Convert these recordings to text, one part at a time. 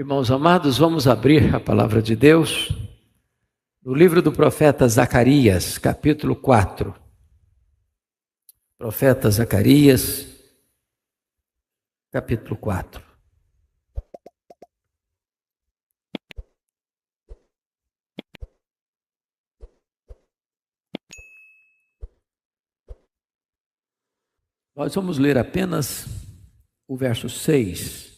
Irmãos amados, vamos abrir a palavra de Deus no livro do profeta Zacarias, capítulo 4. Profeta Zacarias, capítulo 4. Nós vamos ler apenas o verso 6.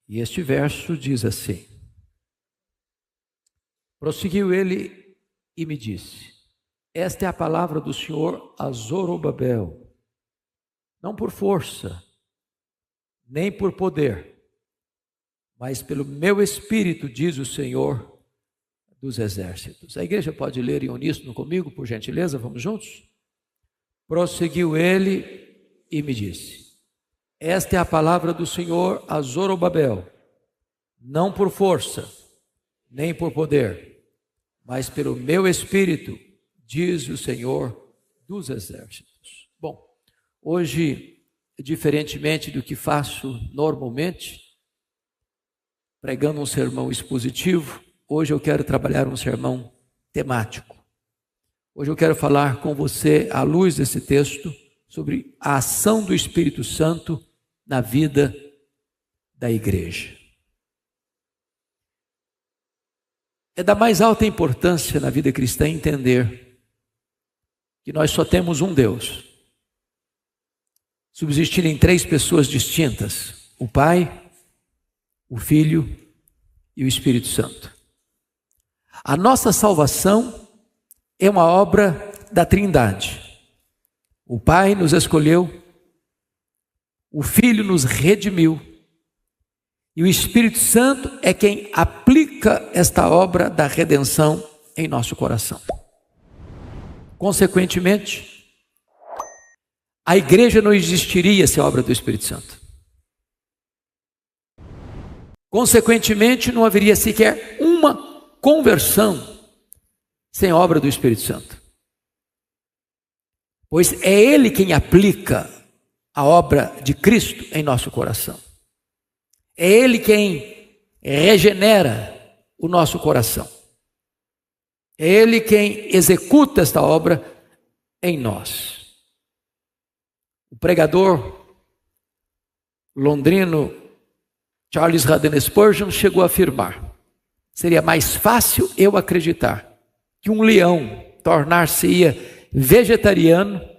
E este verso diz assim: prosseguiu ele e me disse: esta é a palavra do Senhor a Zorobabel, não por força, nem por poder, mas pelo meu espírito, diz o Senhor dos exércitos. A igreja pode ler em uníssono comigo, por gentileza? Vamos juntos? Prosseguiu ele e me disse: esta é a palavra do Senhor a Zorobabel, não por força, nem por poder, mas pelo meu espírito, diz o Senhor dos exércitos. Bom, hoje, diferentemente do que faço normalmente, pregando um sermão expositivo, hoje eu quero trabalhar um sermão temático. Hoje eu quero falar com você, à luz desse texto, sobre a ação do Espírito Santo na vida da igreja. É da mais alta importância na vida cristã entender que nós só temos um Deus, subsistindo em três pessoas distintas: o Pai, o Filho e o Espírito Santo. A nossa salvação é uma obra da Trindade. O Pai nos escolheu, o Filho nos redimiu e o Espírito Santo é quem aplica esta obra da redenção em nosso coração. Consequentemente, a igreja não existiria sem a obra do Espírito Santo. Consequentemente, não haveria sequer uma conversão sem a obra do Espírito Santo. Pois é Ele quem aplica a obra de Cristo em nosso coração. É Ele quem regenera o nosso coração. É Ele quem executa esta obra em nós. O pregador londrino Charles Haddon Spurgeon chegou a afirmar: seria mais fácil eu acreditar que um leão tornar-se-ia vegetariano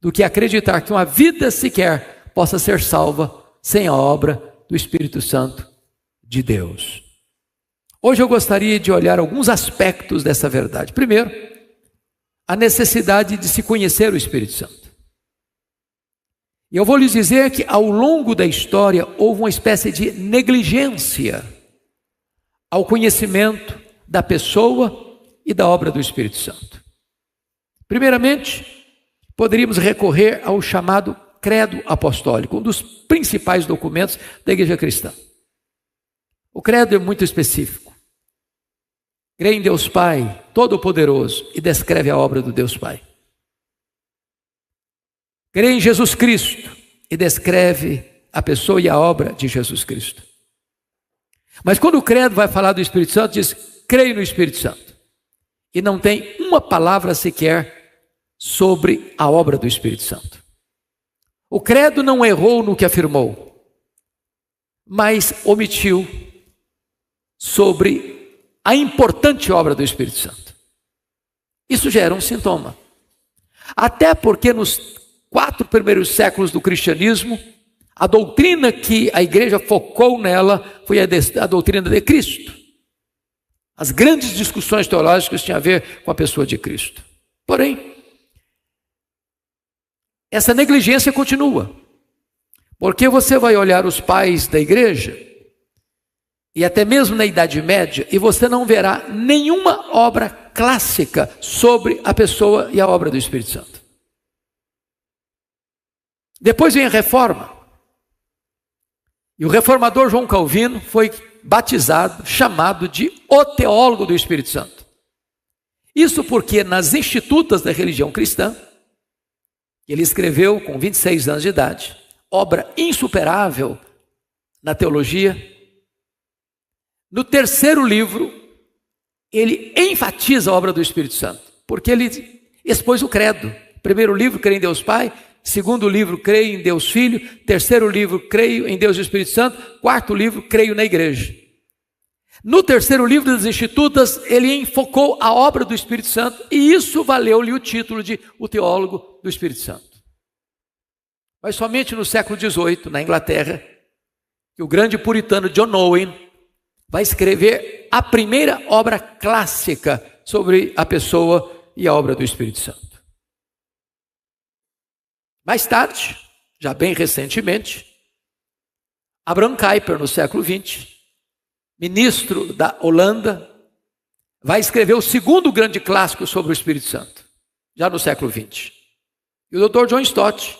do que acreditar que uma vida sequer possa ser salva sem a obra do Espírito Santo de Deus. Hoje eu gostaria de olhar alguns aspectos dessa verdade. Primeiro, a necessidade de se conhecer o Espírito Santo. E eu vou lhes dizer que ao longo da história houve uma espécie de negligência ao conhecimento da pessoa e da obra do Espírito Santo. Primeiramente, poderíamos recorrer ao chamado credo apostólico, um dos principais documentos da igreja cristã. O credo é muito específico. Crê em Deus Pai Todo-Poderoso e descreve a obra do Deus Pai. Crê em Jesus Cristo e descreve a pessoa e a obra de Jesus Cristo. Mas quando o credo vai falar do Espírito Santo, diz: creio no Espírito Santo. E não tem uma palavra sequer sobre a obra do Espírito Santo. O credo não errou no que afirmou, mas omitiu sobre a importante obra do Espírito Santo. Isso gera um sintoma. Até porque nos 4 primeiros séculos do cristianismo, a doutrina que a igreja focou nela foi a doutrina de Cristo. As grandes discussões teológicas tinham a ver com a pessoa de Cristo. Porém, essa negligência continua, porque você vai olhar os pais da igreja, e até mesmo na Idade Média, e você não verá nenhuma obra clássica sobre a pessoa e a obra do Espírito Santo. Depois vem a Reforma, e o reformador João Calvino foi batizado, chamado de o teólogo do Espírito Santo. Isso porque nas institutas da religião cristã, ele escreveu com 26 anos de idade, obra insuperável na teologia. No terceiro livro, ele enfatiza a obra do Espírito Santo, porque ele expôs o credo. Primeiro livro, creio em Deus Pai. Segundo livro, creio em Deus Filho. Terceiro livro, creio em Deus e Espírito Santo. Quarto livro, creio na igreja. No terceiro livro das Institutas, ele enfocou a obra do Espírito Santo, e isso valeu-lhe o título de o teólogo do Espírito Santo. Mas somente no século XVIII, na Inglaterra, que o grande puritano John Owen vai escrever a primeira obra clássica sobre a pessoa e a obra do Espírito Santo. Mais tarde, já bem recentemente, Abraham Kuyper, no século XX, ministro da Holanda, vai escrever o segundo grande clássico sobre o Espírito Santo, já no século XX. E o Dr. John Stott,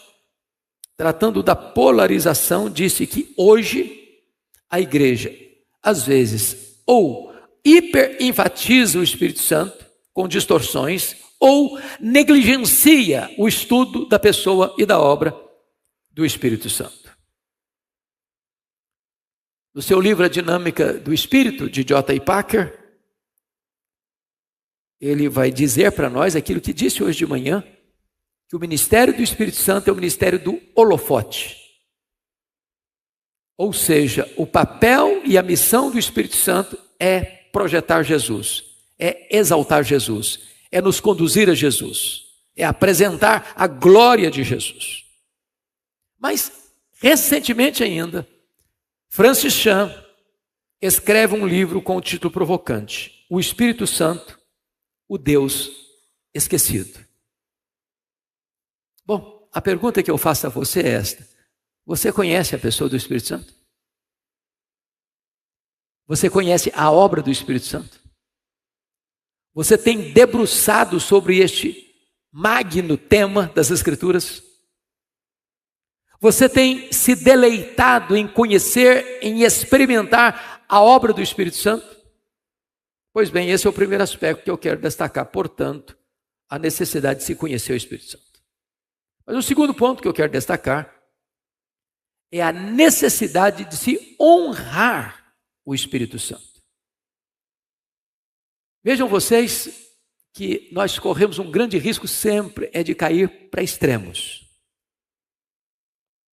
tratando da polarização, disse que hoje a igreja, às vezes, ou hiperenfatiza o Espírito Santo com distorções, ou negligencia o estudo da pessoa e da obra do Espírito Santo. No seu livro A Dinâmica do Espírito, de J. Packer, ele vai dizer para nós aquilo que disse hoje de manhã, que o ministério do Espírito Santo é o ministério do holofote. Ou seja, o papel e a missão do Espírito Santo é projetar Jesus, é exaltar Jesus, é nos conduzir a Jesus, é apresentar a glória de Jesus. Mas, recentemente ainda, Francis Chan escreve um livro com o título provocante: O Espírito Santo, o Deus esquecido. Bom, a pergunta que eu faço a você é esta: você conhece a pessoa do Espírito Santo? Você conhece a obra do Espírito Santo? Você tem debruçado sobre este magno tema das Escrituras? Você tem se deleitado em conhecer, em experimentar a obra do Espírito Santo? Pois bem, esse é o primeiro aspecto que eu quero destacar. Portanto, a necessidade de se conhecer o Espírito Santo. Mas o segundo ponto que eu quero destacar é a necessidade de se honrar o Espírito Santo. Vejam vocês que nós corremos um grande risco sempre é de cair para extremos.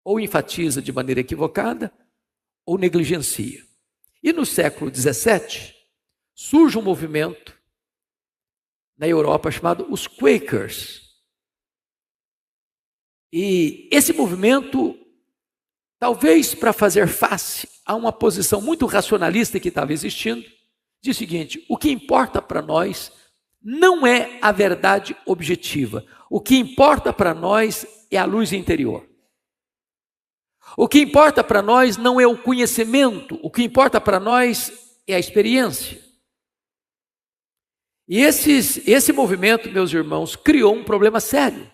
Ou enfatiza de maneira equivocada, ou negligencia. E no século XVII, surge um movimento na Europa chamado os Quakers. E esse movimento, talvez para fazer face a uma posição muito racionalista que estava existindo, diz o seguinte: o que importa para nós não é a verdade objetiva. O que importa para nós é a luz interior. O que importa para nós não é o conhecimento, o que importa para nós é a experiência. E esse movimento, meus irmãos, criou um problema sério,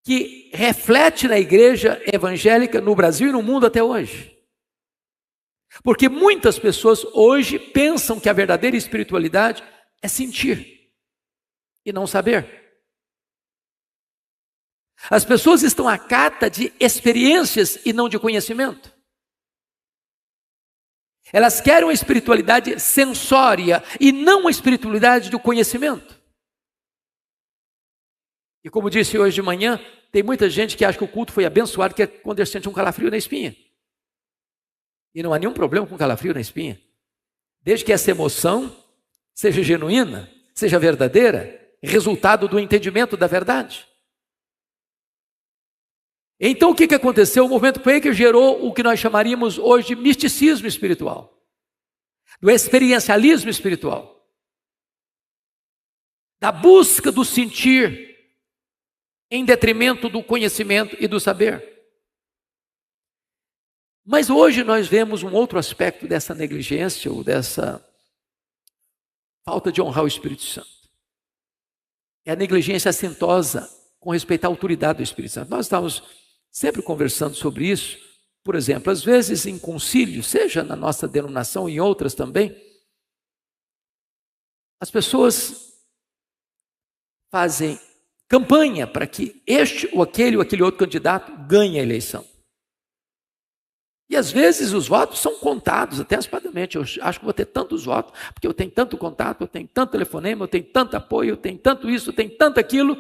que reflete na igreja evangélica no Brasil e no mundo até hoje. Porque muitas pessoas hoje pensam que a verdadeira espiritualidade é sentir e não saber. As pessoas estão à cata de experiências e não de conhecimento. Elas querem uma espiritualidade sensória e não uma espiritualidade do conhecimento. E como disse hoje de manhã, tem muita gente que acha que o culto foi abençoado que é quando ele sente um calafrio na espinha. E não há nenhum problema com calafrio na espinha, desde que essa emoção seja genuína, seja verdadeira, resultado do entendimento da verdade. Então o que aconteceu? O movimento Quaker gerou o que nós chamaríamos hoje de misticismo espiritual, do experiencialismo espiritual, da busca do sentir em detrimento do conhecimento e do saber. Mas hoje nós vemos um outro aspecto dessa negligência ou dessa falta de honrar o Espírito Santo. É a negligência assintosa com respeito à autoridade do Espírito Santo. Nós estamos sempre conversando sobre isso. Por exemplo, às vezes em concílio, seja na nossa denominação e em outras também, as pessoas fazem campanha para que este ou aquele outro candidato ganhe a eleição. E às vezes os votos são contados antecipadamente. Eu acho que vou ter tantos votos, porque eu tenho tanto contato, eu tenho tanto telefonema, eu tenho tanto apoio, eu tenho tanto isso, eu tenho tanto aquilo.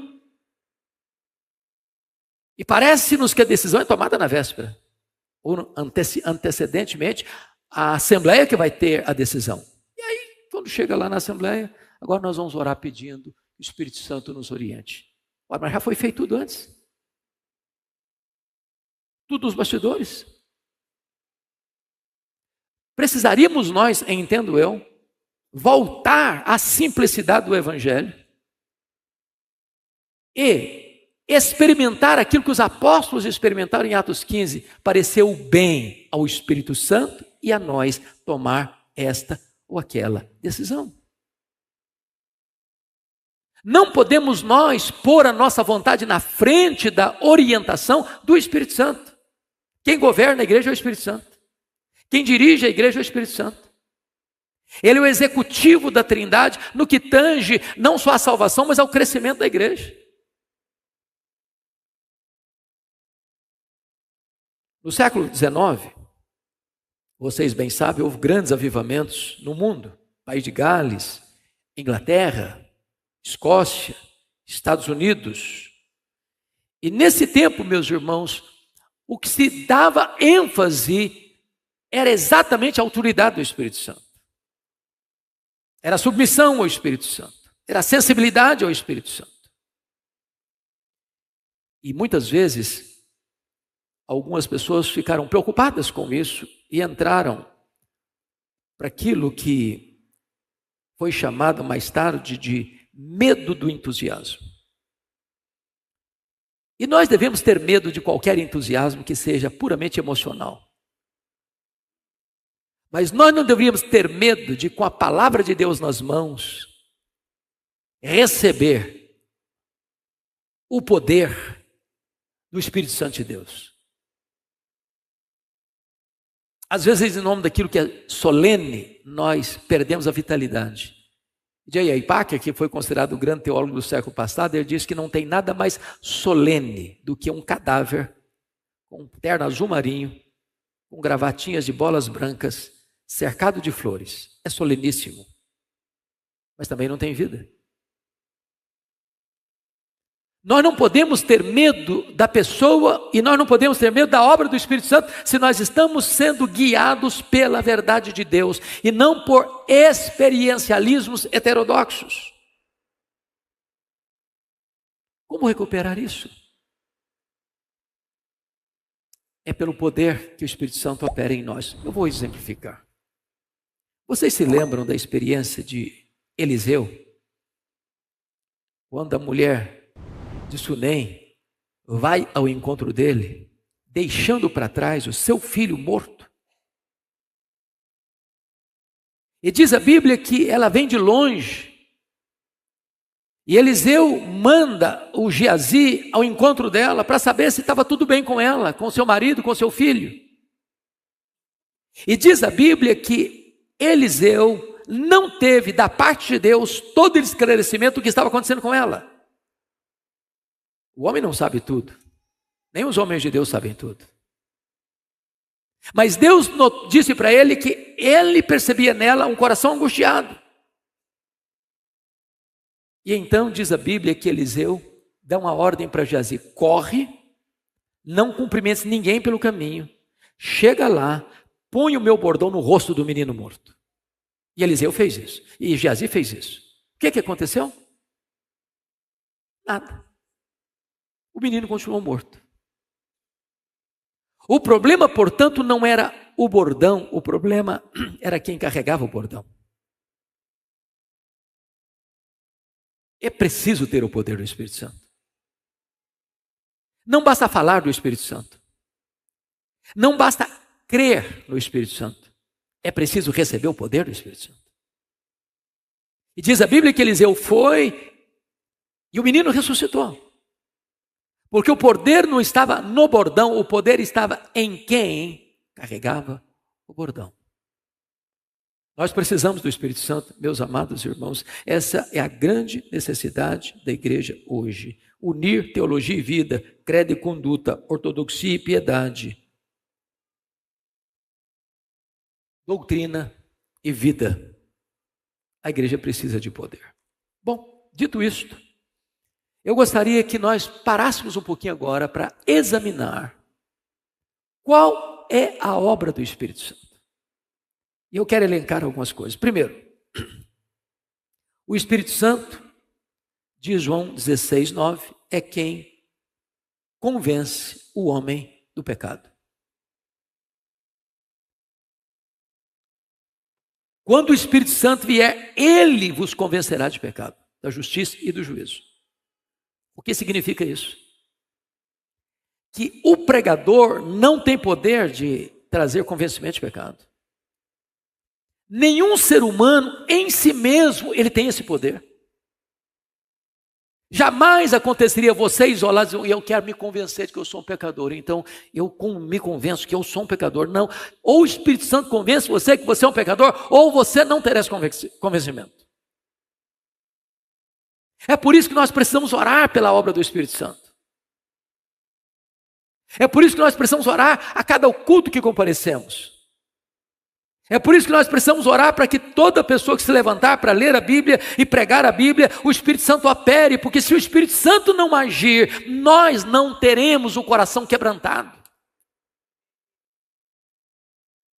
E parece-nos que a decisão é tomada na véspera, ou antecedentemente, a Assembleia que vai ter a decisão. E aí, quando chega lá na Assembleia, agora nós vamos orar pedindo que o Espírito Santo nos oriente. Mas já foi feito tudo antes. Tudo nos bastidores. Precisaríamos nós, entendo eu, voltar à simplicidade do Evangelho e experimentar aquilo que os apóstolos experimentaram em Atos 15, pareceu bem ao Espírito Santo e a nós tomar esta ou aquela decisão. Não podemos nós pôr a nossa vontade na frente da orientação do Espírito Santo. Quem governa a igreja é o Espírito Santo. Quem dirige a igreja é o Espírito Santo. Ele é o executivo da Trindade no que tange não só a salvação, mas ao crescimento da igreja. No século XIX, vocês bem sabem, houve grandes avivamentos no mundo. País de Gales, Inglaterra, Escócia, Estados Unidos. E nesse tempo, meus irmãos, o que se dava ênfase era exatamente a autoridade do Espírito Santo. Era a submissão ao Espírito Santo. Era a sensibilidade ao Espírito Santo. E muitas vezes, algumas pessoas ficaram preocupadas com isso e entraram para aquilo que foi chamado mais tarde de medo do entusiasmo. E nós devemos ter medo de qualquer entusiasmo que seja puramente emocional. Mas nós não deveríamos ter medo de, com a palavra de Deus nas mãos, receber o poder do Espírito Santo de Deus. Às vezes, em nome daquilo que é solene, nós perdemos a vitalidade. J.I. Packer, que foi considerado o grande teólogo do século passado, ele diz que não tem nada mais solene do que um cadáver com um terno azul marinho, com gravatinhas de bolas brancas, cercado de flores. É soleníssimo, mas também não tem vida. Nós não podemos ter medo da pessoa e nós não podemos ter medo da obra do Espírito Santo se nós estamos sendo guiados pela verdade de Deus e não por experiencialismos heterodoxos. Como recuperar isso? É pelo poder que o Espírito Santo opera em nós. Eu vou exemplificar. Vocês se lembram da experiência de Eliseu? Quando a mulher de Sunem vai ao encontro dele, deixando para trás o seu filho morto. E diz a Bíblia que ela vem de longe. E Eliseu manda o Geazi ao encontro dela para saber se estava tudo bem com ela, com seu marido, com seu filho. E diz a Bíblia que Eliseu não teve da parte de Deus todo o esclarecimento do que estava acontecendo com ela. O homem não sabe tudo, nem os homens de Deus sabem tudo. Mas Deus disse para ele que ele percebia nela um coração angustiado. E então diz a Bíblia que Eliseu dá uma ordem para Geazi: corre, não cumprimentes ninguém pelo caminho, chega lá, põe o meu bordão no rosto do menino morto. E Eliseu fez isso, e Geazi fez isso. O que aconteceu? Nada. O menino continuou morto. O problema, portanto, não era o bordão, o problema era quem carregava o bordão. É preciso ter o poder do Espírito Santo. Não basta falar do Espírito Santo. Não basta crer no Espírito Santo. É preciso receber o poder do Espírito Santo. E diz a Bíblia que Eliseu foi e o menino ressuscitou. Porque o poder não estava no bordão, o poder estava em quem carregava o bordão. Nós precisamos do Espírito Santo, meus amados irmãos. Essa é a grande necessidade da igreja hoje. unir teologia e vida, credo e conduta, ortodoxia e piedade, doutrina e vida. A igreja precisa de poder. Bom, dito isto, eu gostaria que nós parássemos um pouquinho agora para examinar qual é a obra do Espírito Santo. E eu quero elencar algumas coisas. Primeiro, o Espírito Santo, diz João 16:9, é quem convence o homem do pecado. Quando o Espírito Santo vier, ele vos convencerá de pecado, da justiça e do juízo. O que significa isso? Que o pregador não tem poder de trazer convencimento de pecado. Nenhum ser humano em si mesmo ele tem esse poder. Jamais aconteceria você isolar e dizer, eu quero me convencer de que eu sou um pecador, então eu me convenço que eu sou um pecador. Não, ou o Espírito Santo convence você que você é um pecador, ou você não terá esse convencimento. É por isso que nós precisamos orar pela obra do Espírito Santo. É por isso que nós precisamos orar a cada culto que comparecemos. É por isso que nós precisamos orar para que toda pessoa que se levantar para ler a Bíblia e pregar a Bíblia, o Espírito Santo opere, porque se o Espírito Santo não agir, nós não teremos o coração quebrantado.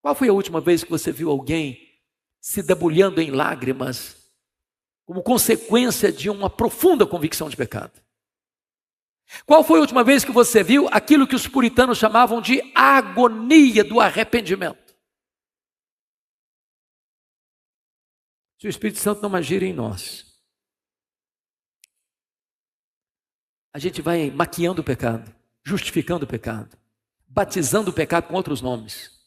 Qual foi a última vez que você viu alguém se debulhando em lágrimas como consequência de uma profunda convicção de pecado? Qual foi a última vez que você viu aquilo que os puritanos chamavam de agonia do arrependimento? Se o Espírito Santo não agir em nós, a gente vai maquiando o pecado, justificando o pecado, batizando o pecado com outros nomes.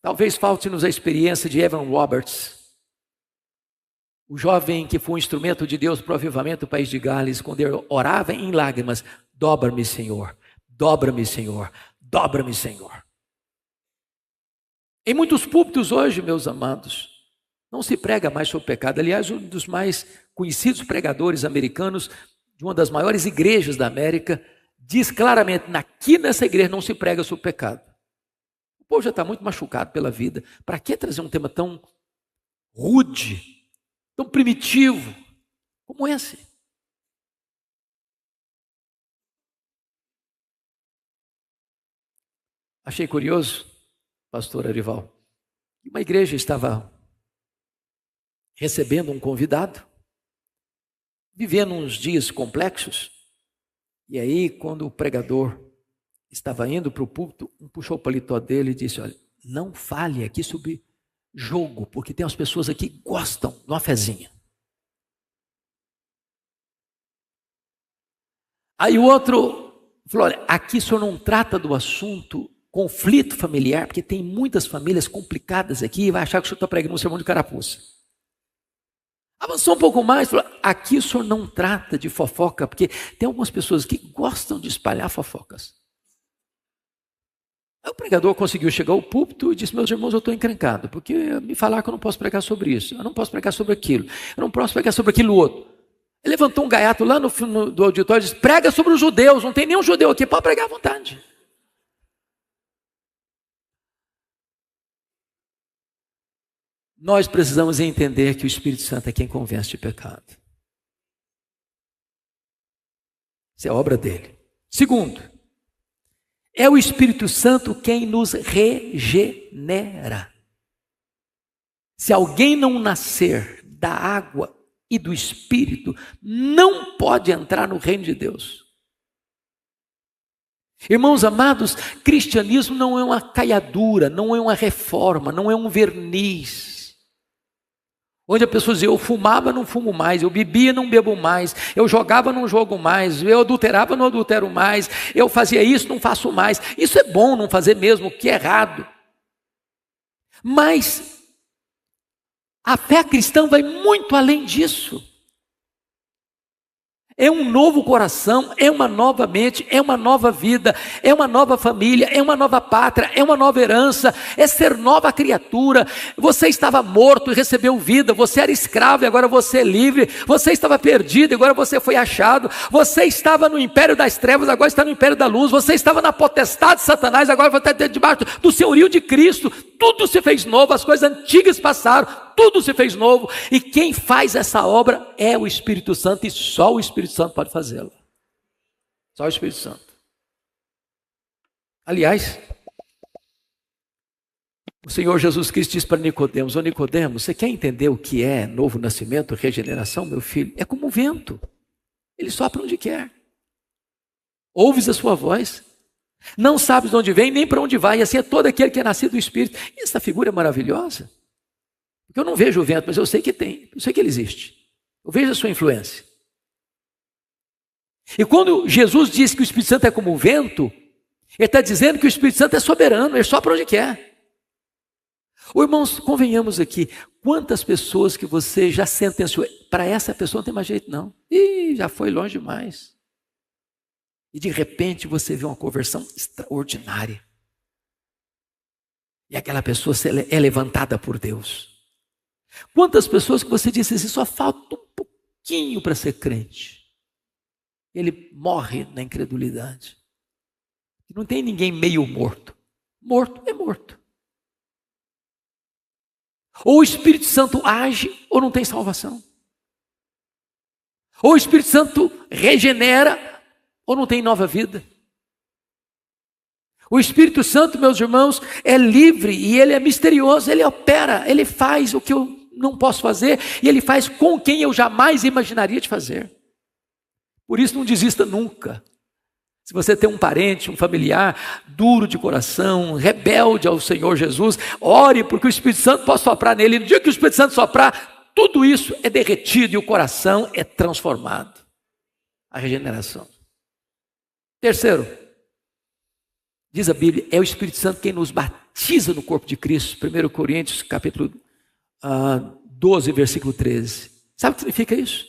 Talvez falte-nos a experiência de Evan Roberts, o jovem que foi um instrumento de Deus para o avivamento do país de Gales, quando ele orava em lágrimas, dobra-me, Senhor, dobra-me, Senhor, dobra-me, Senhor. Em muitos púlpitos hoje, meus amados, não se prega mais sobre o pecado. Aliás, um dos mais conhecidos pregadores americanos, de uma das maiores igrejas da América, diz claramente, aqui nessa igreja não se prega sobre o pecado. O povo já está muito machucado pela vida. Para que trazer um tema tão rude, tão primitivo, como esse? Achei curioso, pastor Arival, uma igreja estava recebendo um convidado, vivendo uns dias complexos, e aí quando o pregador estava indo para o púlpito, puxou o paletó dele e disse, olha, não fale aqui sobre jogo, porque tem umas pessoas aqui que gostam de uma fezinha. Aí o outro falou, olha, aqui o senhor não trata do assunto conflito familiar, porque tem muitas famílias complicadas aqui, e vai achar que o senhor está pregando um sermão de carapuça. Avançou um pouco mais, falou, aqui o senhor não trata de fofoca, porque tem algumas pessoas que gostam de espalhar fofocas. Aí o pregador conseguiu chegar ao púlpito e disse, meus irmãos, eu estou encrencado, porque me falaram que eu não posso pregar sobre isso, eu não posso pregar sobre aquilo, eu não posso pregar sobre aquilo outro. Ele levantou um gaiato lá no do auditório e disse, prega sobre os judeus, não tem nenhum judeu aqui, pode pregar à vontade. Nós precisamos entender que o Espírito Santo é quem convence de pecado. Isso é obra dele. Segundo, é o Espírito Santo quem nos regenera. Se alguém não nascer da água e do Espírito, não pode entrar no reino de Deus. Irmãos amados, cristianismo não é uma caiadura, não é uma reforma, não é um verniz. Onde a pessoa dizia, eu fumava, não fumo mais, eu bebia, não bebo mais, eu jogava, não jogo mais, eu adulterava, não adultero mais, eu fazia isso, não faço mais. Isso é bom não fazer mesmo, o que é errado. Mas a fé cristã vai muito além disso. É um novo coração, é uma nova mente, é uma nova vida, é uma nova família, é uma nova pátria, é uma nova herança, é ser nova criatura. Você estava morto e recebeu vida, você era escravo e agora você é livre, você estava perdido e agora você foi achado, você estava no império das trevas, agora está no império da luz, você estava na potestade de Satanás, agora você está debaixo do senhorio de Cristo. Tudo se fez novo, as coisas antigas passaram, tudo se fez novo, e quem faz essa obra é o Espírito Santo, e só o Espírito Santo pode fazê-la. Só o Espírito Santo. Aliás, o Senhor Jesus Cristo diz para Nicodemos: ô Nicodemos, você quer entender o que é novo nascimento, regeneração, meu filho? É como o vento, ele sopra onde quer. Ouves a sua voz, não sabes de onde vem, nem para onde vai, e assim é todo aquele que é nascido do Espírito. E essa figura é maravilhosa, porque eu não vejo o vento, mas eu sei que tem, eu sei que ele existe, eu vejo a sua influência. E quando Jesus diz que o Espírito Santo é como o vento, ele está dizendo que o Espírito Santo é soberano, ele sopra onde quer. Ô, irmãos, convenhamos aqui, quantas pessoas que você já sentenciou, para essa pessoa não tem mais jeito não, e já foi longe demais. E de repente você vê uma conversão extraordinária. E aquela pessoa é levantada por Deus. Quantas pessoas que você disse assim, só falta um pouquinho para ser crente. Ele morre na incredulidade. Não tem ninguém meio morto. Morto é morto. Ou o Espírito Santo age ou não tem salvação. Ou o Espírito Santo regenera ou não tem nova vida. O Espírito Santo, meus irmãos, é livre e ele é misterioso, ele opera, ele faz o que eu não posso fazer e ele faz com quem eu jamais imaginaria de fazer. Por isso não desista nunca. Se você tem um parente, um familiar duro de coração, rebelde ao Senhor Jesus, ore porque o Espírito Santo possa soprar nele. No dia que o Espírito Santo soprar, tudo isso é derretido e o coração é transformado. A regeneração. Terceiro, diz a Bíblia, é o Espírito Santo quem nos batiza no corpo de Cristo. 1 Coríntios capítulo 12, versículo 13. Sabe o que significa isso?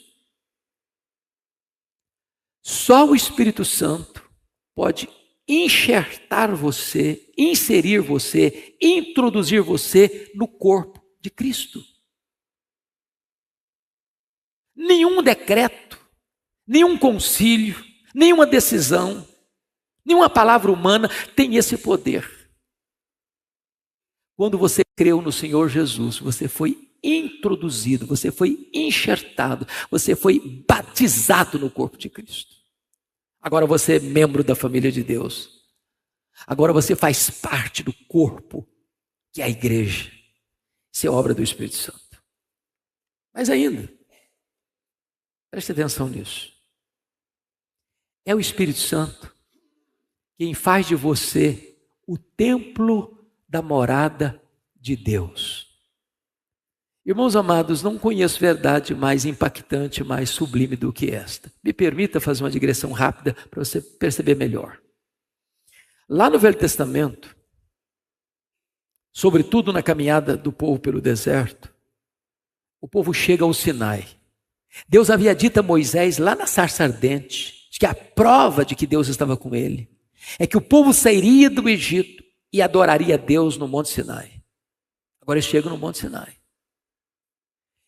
Só o Espírito Santo pode enxertar você, inserir você, introduzir você no corpo de Cristo. Nenhum decreto, nenhum concílio, nenhuma decisão, nenhuma palavra humana tem esse poder. Quando você creu no Senhor Jesus, você foi introduzido, você foi enxertado, você foi batizado no corpo de Cristo. Agora você é membro da família de Deus. Agora você faz parte do corpo, que é a igreja. Isso é obra do Espírito Santo. Mas ainda, preste atenção nisso. É o Espírito Santo quem faz de você o templo da morada de Deus. Irmãos amados, não conheço verdade mais impactante, mais sublime do que esta. Me permita fazer uma digressão rápida para você perceber melhor. Lá no Velho Testamento, sobretudo na caminhada do povo pelo deserto, o povo chega ao Sinai. Deus havia dito a Moisés, lá na sarça ardente, que a prova de que Deus estava com ele é que o povo sairia do Egito e adoraria a Deus no Monte Sinai. Agora eles chegam no Monte Sinai.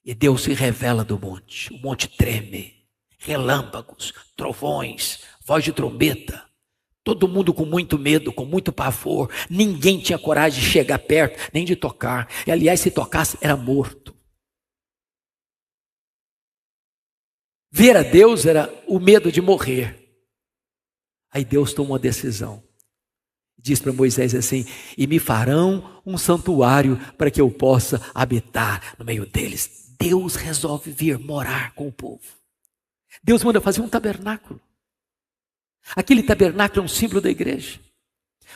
E Deus se revela do monte. O monte treme, relâmpagos, trovões, voz de trombeta. Todo mundo com muito medo, com muito pavor. Ninguém tinha coragem de chegar perto, nem de tocar. E aliás, se tocasse, era morto. Ver a Deus era o medo de morrer. Aí Deus toma uma decisão. Diz para Moisés assim: e me farão um santuário para que eu possa habitar no meio deles. Deus resolve vir morar com o povo. Deus manda fazer um tabernáculo. Aquele tabernáculo é um símbolo da igreja.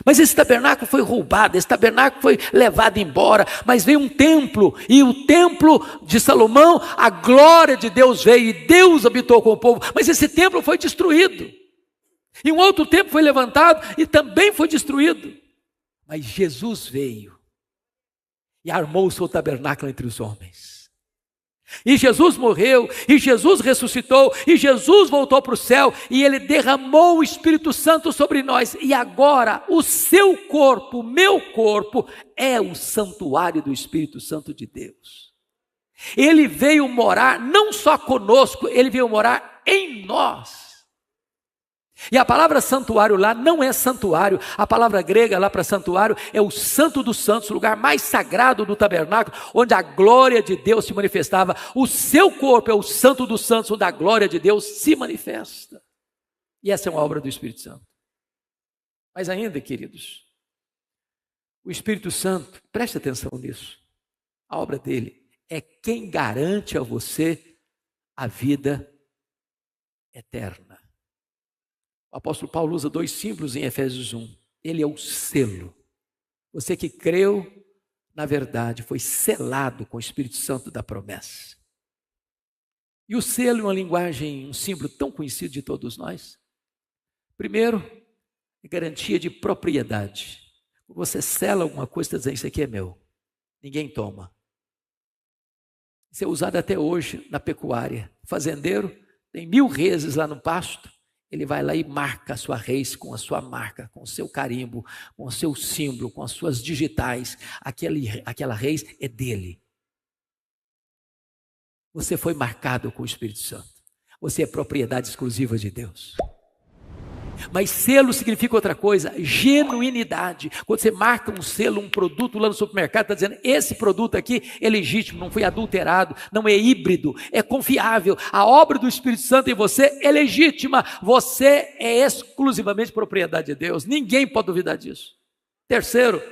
Mas esse tabernáculo foi roubado, esse tabernáculo foi levado embora, mas veio um templo, e o templo de Salomão, a glória de Deus veio, e Deus habitou com o povo, mas esse templo foi destruído. E um outro templo foi levantado e também foi destruído. Mas Jesus veio e armou o seu tabernáculo entre os homens. E Jesus morreu, e Jesus ressuscitou, e Jesus voltou para o céu, e Ele derramou o Espírito Santo sobre nós. E agora o seu corpo, o meu corpo, é o santuário do Espírito Santo de Deus. Ele veio morar não só conosco, Ele veio morar em nós. E a palavra santuário lá não é santuário, a palavra grega lá para santuário é o santo dos santos, o lugar mais sagrado do tabernáculo, onde a glória de Deus se manifestava. O seu corpo é o santo dos santos, onde a glória de Deus se manifesta. E essa é uma obra do Espírito Santo. Mas ainda, queridos, o Espírito Santo, preste atenção nisso, a obra dele é quem garante a você a vida eterna. O apóstolo Paulo usa 2 símbolos em Efésios 1. Ele é o selo. Você que creu na verdade foi selado com o Espírito Santo da promessa. E o selo é uma linguagem, um símbolo tão conhecido de todos nós. Primeiro, é garantia de propriedade. Quando você sela alguma coisa, está dizendo, isso aqui é meu. Ninguém toma. Isso é usado até hoje na pecuária. O fazendeiro tem 1000 reses lá no pasto. Ele vai lá e marca a sua rez com a sua marca, com o seu carimbo, com o seu símbolo, com as suas digitais. Aquela rez é dele. Você foi marcado com o Espírito Santo. Você é propriedade exclusiva de Deus. Mas selo significa outra coisa, genuinidade. Quando você marca um selo, um produto lá no supermercado, está dizendo, esse produto aqui é legítimo, não foi adulterado, não é híbrido, é confiável. A obra do Espírito Santo em você é legítima. Você é exclusivamente propriedade de Deus. Ninguém pode duvidar disso. Terceiro,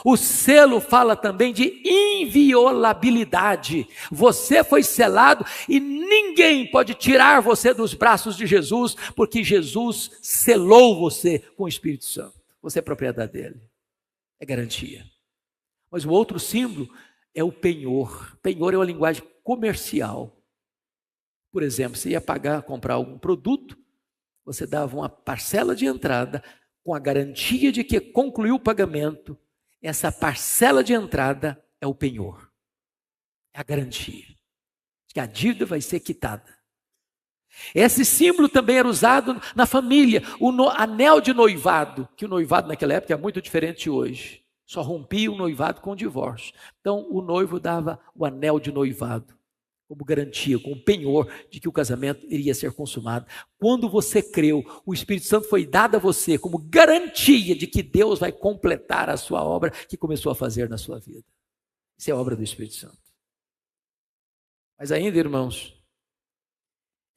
o selo fala também de inviolabilidade. Você foi selado e ninguém pode tirar você dos braços de Jesus, porque Jesus selou você com o Espírito Santo. Você é propriedade dele, é garantia. Mas o outro símbolo é o penhor. Penhor é uma linguagem comercial. Por exemplo, você ia comprar algum produto, você dava uma parcela de entrada com a garantia de que concluiu o pagamento. Essa parcela de entrada é o penhor, é a garantia de que a dívida vai ser quitada. Esse símbolo também era usado na família, o anel de noivado, que o noivado naquela época é muito diferente de hoje, só rompia o noivado com o divórcio. Então o noivo dava o anel de noivado como garantia, como penhor de que o casamento iria ser consumado. Quando você creu, o Espírito Santo foi dado a você como garantia de que Deus vai completar a sua obra que começou a fazer na sua vida. Isso é a obra do Espírito Santo. Mas ainda, irmãos,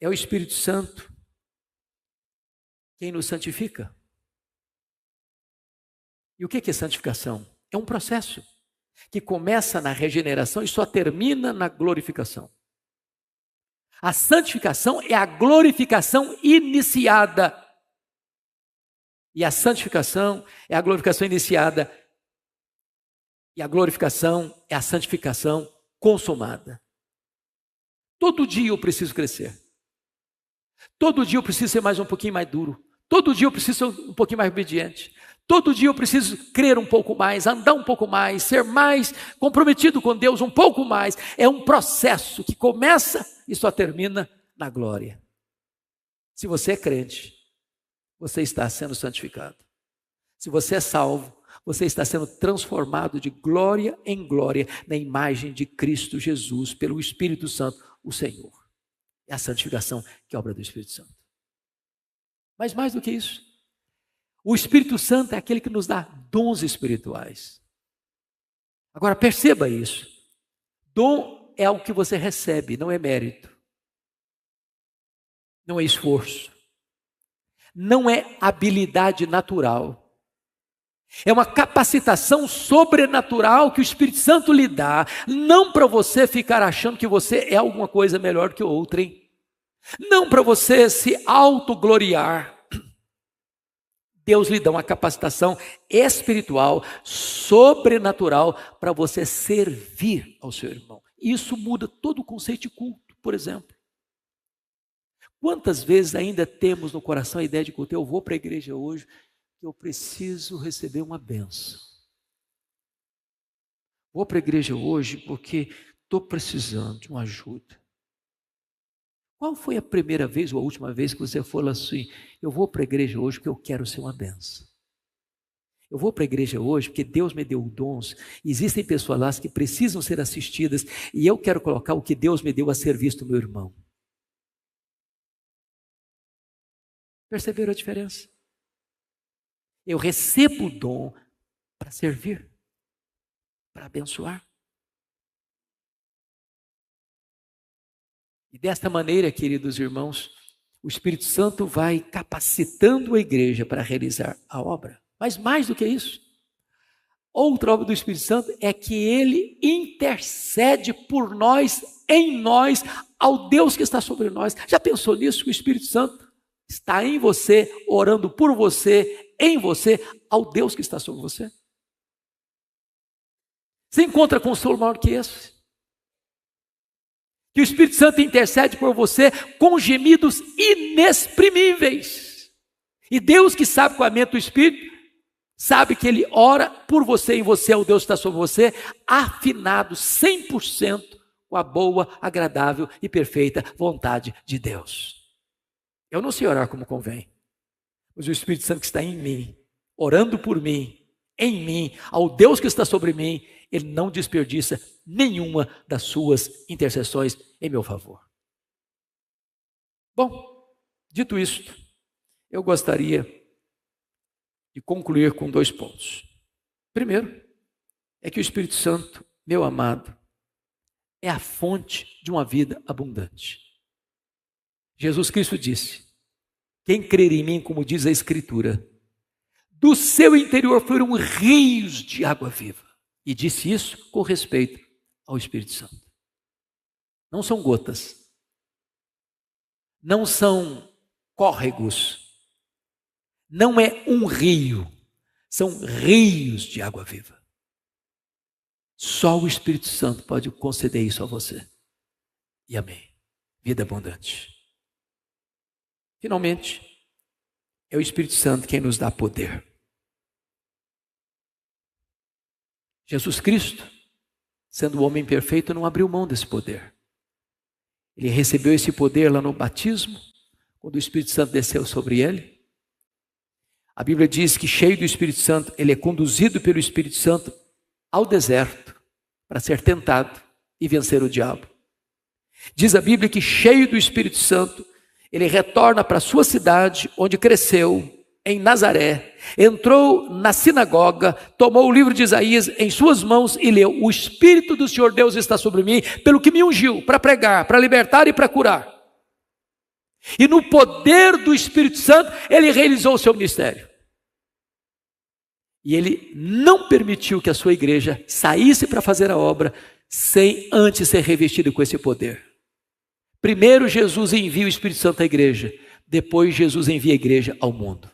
é o Espírito Santo quem nos santifica. E o que é santificação? É um processo que começa na regeneração e só termina na glorificação. A santificação é a glorificação iniciada. E a santificação é a glorificação iniciada. E a glorificação é a santificação consumada. Todo dia eu preciso crescer. Todo dia eu preciso ser um pouquinho mais duro. Todo dia eu preciso ser um pouquinho mais obediente. Todo dia eu preciso crer um pouco mais, andar um pouco mais, ser mais comprometido com Deus um pouco mais. É um processo que começa e só termina na glória. Se você é crente, você está sendo santificado. Se você é salvo, você está sendo transformado de glória em glória na imagem de Cristo Jesus pelo Espírito Santo, o Senhor. É a santificação que é obra do Espírito Santo. Mas mais do que isso, o Espírito Santo é aquele que nos dá dons espirituais. Agora perceba isso. Dom é algo que você recebe, não é mérito. Não é esforço. Não é habilidade natural. É uma capacitação sobrenatural que o Espírito Santo lhe dá. Não para você ficar achando que você é alguma coisa melhor que outrem. Não para você se autogloriar. Deus lhe dá uma capacitação espiritual, sobrenatural, para você servir ao seu irmão. Isso muda todo o conceito de culto, por exemplo. Quantas vezes ainda temos no coração a ideia de culto? Eu vou para a igreja hoje, que eu preciso receber uma bênção. Vou para a igreja hoje porque estou precisando de uma ajuda. Qual foi a primeira vez ou a última vez que você falou assim, eu vou para a igreja hoje porque eu quero ser uma benção. Eu vou para a igreja hoje porque Deus me deu dons. Existem pessoas lá que precisam ser assistidas e eu quero colocar o que Deus me deu a serviço do meu irmão. Perceberam a diferença? Eu recebo o dom para servir, para abençoar. E desta maneira, queridos irmãos, o Espírito Santo vai capacitando a igreja para realizar a obra. Mas mais do que isso, outra obra do Espírito Santo é que ele intercede por nós, em nós, ao Deus que está sobre nós. Já pensou nisso? Que o Espírito Santo está em você, orando por você, em você, ao Deus que está sobre você? Você encontra consolo maior que esse? Que o Espírito Santo intercede por você com gemidos inexprimíveis. E Deus que sabe com a mente do Espírito, sabe que Ele ora por você, em você, é o Deus que está sobre você, afinado 100% com a boa, agradável e perfeita vontade de Deus. Eu não sei orar como convém, mas o Espírito Santo que está em mim, orando por mim, em mim, ao Deus que está sobre mim, Ele não desperdiça nenhuma das suas intercessões em meu favor. Bom, dito isto, eu gostaria de concluir com 2 pontos. Primeiro, é que o Espírito Santo, meu amado, é a fonte de uma vida abundante. Jesus Cristo disse, quem crer em mim, como diz a Escritura, do seu interior foram rios de água viva. E disse isso com respeito ao Espírito Santo. Não são gotas, não são córregos, não é um rio, são rios de água viva. Só o Espírito Santo pode conceder isso a você. E amém. Vida abundante. Finalmente, é o Espírito Santo quem nos dá poder. Jesus Cristo, sendo o homem perfeito, não abriu mão desse poder. Ele recebeu esse poder lá no batismo, quando o Espírito Santo desceu sobre ele. A Bíblia diz que, cheio do Espírito Santo, ele é conduzido pelo Espírito Santo ao deserto para ser tentado e vencer o diabo. Diz a Bíblia que, cheio do Espírito Santo, ele retorna para a sua cidade, onde cresceu, em Nazaré, entrou na sinagoga, tomou o livro de Isaías em suas mãos e leu: o Espírito do Senhor Deus está sobre mim, pelo que me ungiu para pregar, para libertar e para curar. E no poder do Espírito Santo, ele realizou o seu ministério. E ele não permitiu que a sua igreja saísse para fazer a obra sem antes ser revestido com esse poder. Primeiro Jesus envia o Espírito Santo à igreja, depois Jesus envia a igreja ao mundo.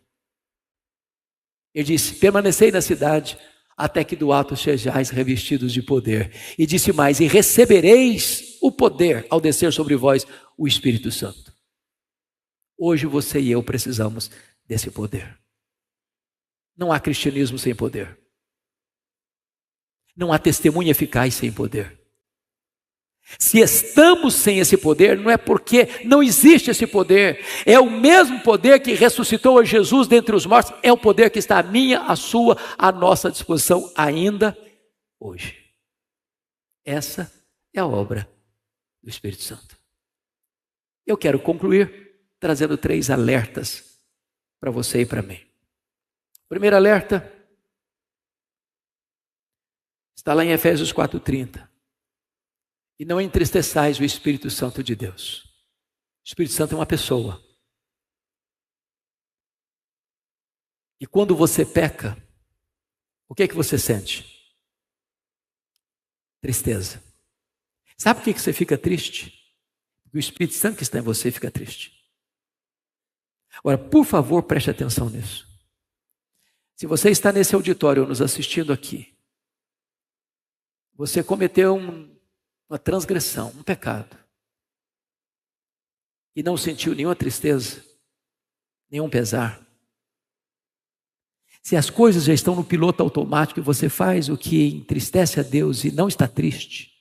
Ele disse: permanecei na cidade até que do alto sejais revestidos de poder. E disse mais: e recebereis o poder ao descer sobre vós o Espírito Santo. Hoje você e eu precisamos desse poder. Não há cristianismo sem poder. Não há testemunho eficaz sem poder. Se estamos sem esse poder, não é porque não existe esse poder. É o mesmo poder que ressuscitou a Jesus dentre os mortos. É o poder que está à minha, à sua, à nossa disposição ainda hoje. Essa é a obra do Espírito Santo. Eu quero concluir trazendo 3 alertas para você e para mim. O primeiro alerta está lá em Efésios 4:30. E não entristeçais o Espírito Santo de Deus. O Espírito Santo é uma pessoa. E quando você peca, o que é que você sente? Tristeza. Sabe por que você fica triste? Porque o Espírito Santo que está em você fica triste. Agora, por favor, preste atenção nisso. Se você está nesse auditório nos assistindo aqui, você cometeu uma transgressão, um pecado, e não sentiu nenhuma tristeza, nenhum pesar. Se as coisas já estão no piloto automático e você faz o que entristece a Deus e não está triste,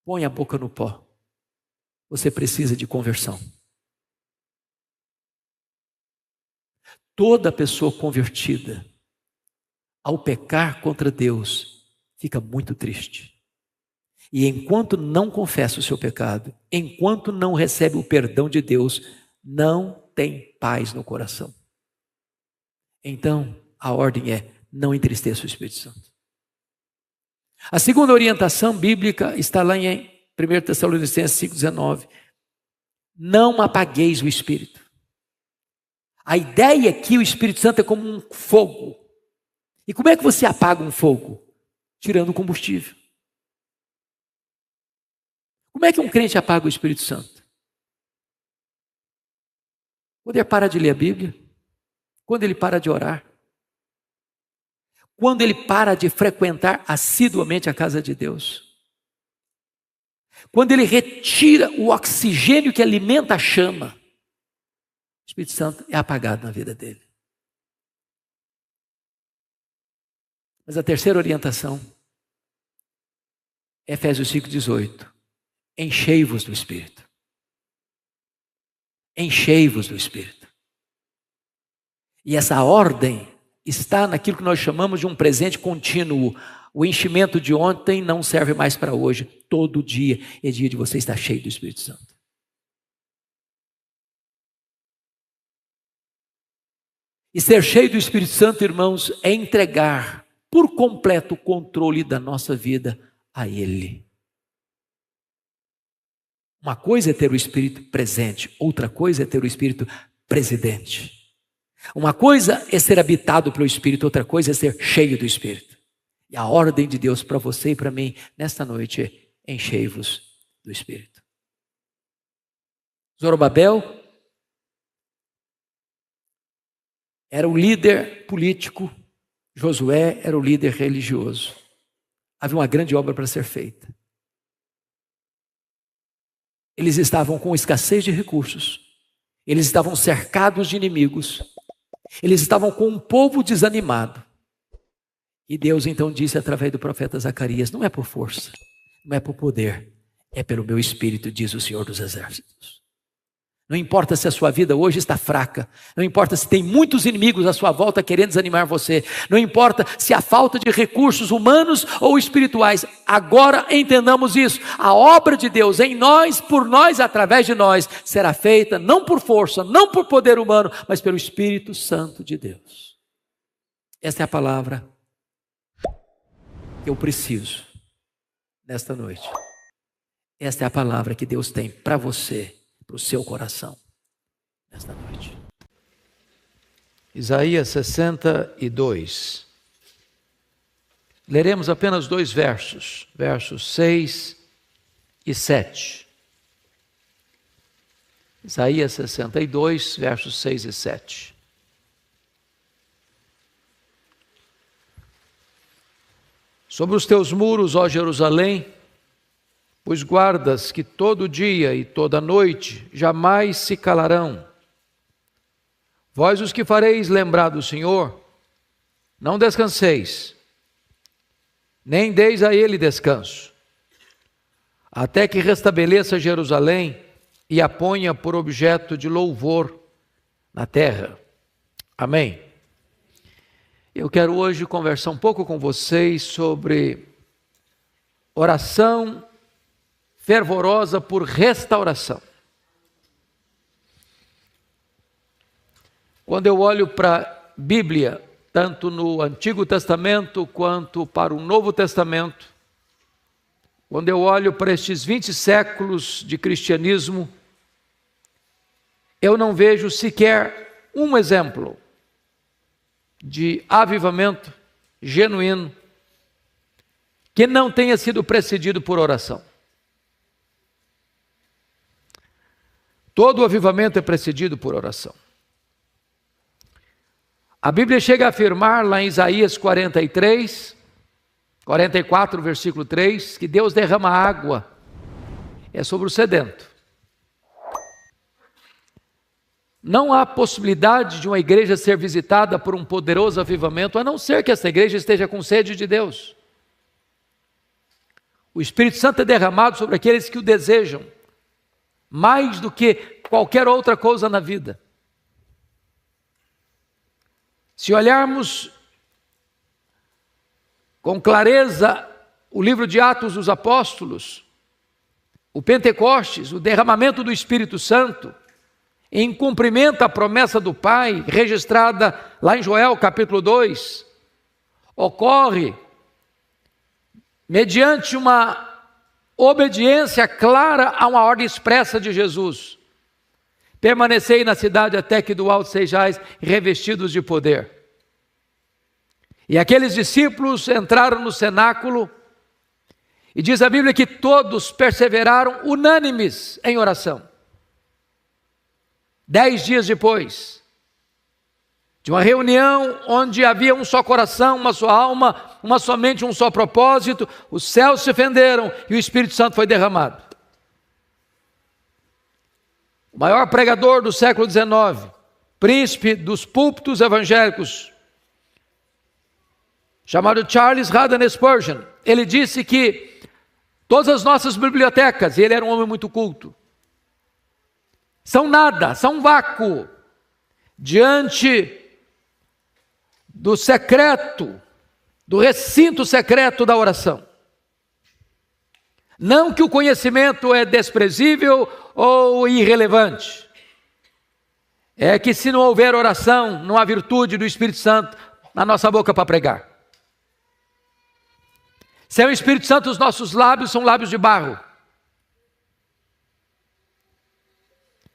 põe a boca no pó. Você precisa de conversão. Toda pessoa convertida, ao pecar contra Deus, fica muito triste. E enquanto não confessa o seu pecado, enquanto não recebe o perdão de Deus, não tem paz no coração. Então, a ordem é: não entristeça o Espírito Santo. A segunda orientação bíblica está lá em 1 Tessalonicenses 5,19. Não apagueis o Espírito. A ideia é que o Espírito Santo é como um fogo. E como é que você apaga um fogo? Tirando o combustível. Como é que um crente apaga o Espírito Santo? Quando ele para de ler a Bíblia, quando ele para de orar, quando ele para de frequentar assiduamente a casa de Deus, quando ele retira o oxigênio que alimenta a chama, o Espírito Santo é apagado na vida dele. Mas a terceira orientação, Efésios 5,18. Enchei-vos do Espírito. Enchei-vos do Espírito. E essa ordem está naquilo que nós chamamos de um presente contínuo. O enchimento de ontem não serve mais para hoje. Todo dia é dia de você estar cheio do Espírito Santo. E ser cheio do Espírito Santo, irmãos, é entregar por completo o controle da nossa vida a Ele. Uma coisa é ter o Espírito presente, outra coisa é ter o Espírito presidente. Uma coisa é ser habitado pelo Espírito, outra coisa é ser cheio do Espírito. E a ordem de Deus para você e para mim nesta noite é: enchei-vos do Espírito. Zorobabel era o líder político, Josué era o líder religioso. Havia uma grande obra para ser feita. Eles estavam com escassez de recursos, eles estavam cercados de inimigos, eles estavam com um povo desanimado. E Deus então disse através do profeta Zacarias: não é por força, não é por poder, é pelo meu Espírito, diz o Senhor dos Exércitos. Não importa se a sua vida hoje está fraca, não importa se tem muitos inimigos à sua volta querendo desanimar você, não importa se há falta de recursos humanos ou espirituais, agora entendamos isso: a obra de Deus em nós, por nós, através de nós, será feita não por força, não por poder humano, mas pelo Espírito Santo de Deus. Esta é a palavra que eu preciso nesta noite. Esta é a palavra que Deus tem para você, para o seu coração, nesta noite. Isaías 62. Leremos apenas 2 versos, versos 6 e 7. Isaías 62, versos 6 e 7. Sobre os teus muros, ó Jerusalém, os guardas que todo dia e toda noite jamais se calarão. Vós os que fareis lembrar do Senhor, não descanseis, nem deis a Ele descanso, até que restabeleça Jerusalém e a ponha por objeto de louvor na terra. Amém. Eu quero hoje conversar um pouco com vocês sobre oração fervorosa por restauração. Quando eu olho para a Bíblia, tanto no Antigo Testamento quanto para o Novo Testamento, quando eu olho para estes 20 séculos de cristianismo, eu não vejo sequer um exemplo de avivamento genuíno que não tenha sido precedido por oração. Todo avivamento é precedido por oração. A Bíblia chega a afirmar lá em Isaías 44, versículo 3, que Deus derrama água, é sobre o sedento. Não há possibilidade de uma igreja ser visitada por um poderoso avivamento, a não ser que essa igreja esteja com sede de Deus. O Espírito Santo é derramado sobre aqueles que o desejam, mais do que qualquer outra coisa na vida. Se olharmos com clareza o livro de Atos dos Apóstolos, o Pentecostes, o derramamento do Espírito Santo, em cumprimento à promessa do Pai, registrada lá em Joel capítulo 2, ocorre mediante uma obediência clara a uma ordem expressa de Jesus. Permanecei na cidade até que do alto sejais revestidos de poder. E aqueles discípulos entraram no cenáculo, e diz a Bíblia que todos perseveraram unânimes em oração. 10 dias depois, de uma reunião onde havia um só coração, uma só alma, uma só mente, um só propósito, os céus se fenderam e o Espírito Santo foi derramado. O maior pregador do século XIX, príncipe dos púlpitos evangélicos, chamado Charles Haddon Spurgeon, ele disse que todas as nossas bibliotecas, e ele era um homem muito culto, são nada, são um vácuo diante do secreto, do recinto secreto da oração. Não que o conhecimento é desprezível ou irrelevante, é que se não houver oração, não há virtude do Espírito Santo na nossa boca para pregar. Sem o Espírito Santo, os nossos lábios são lábios de barro.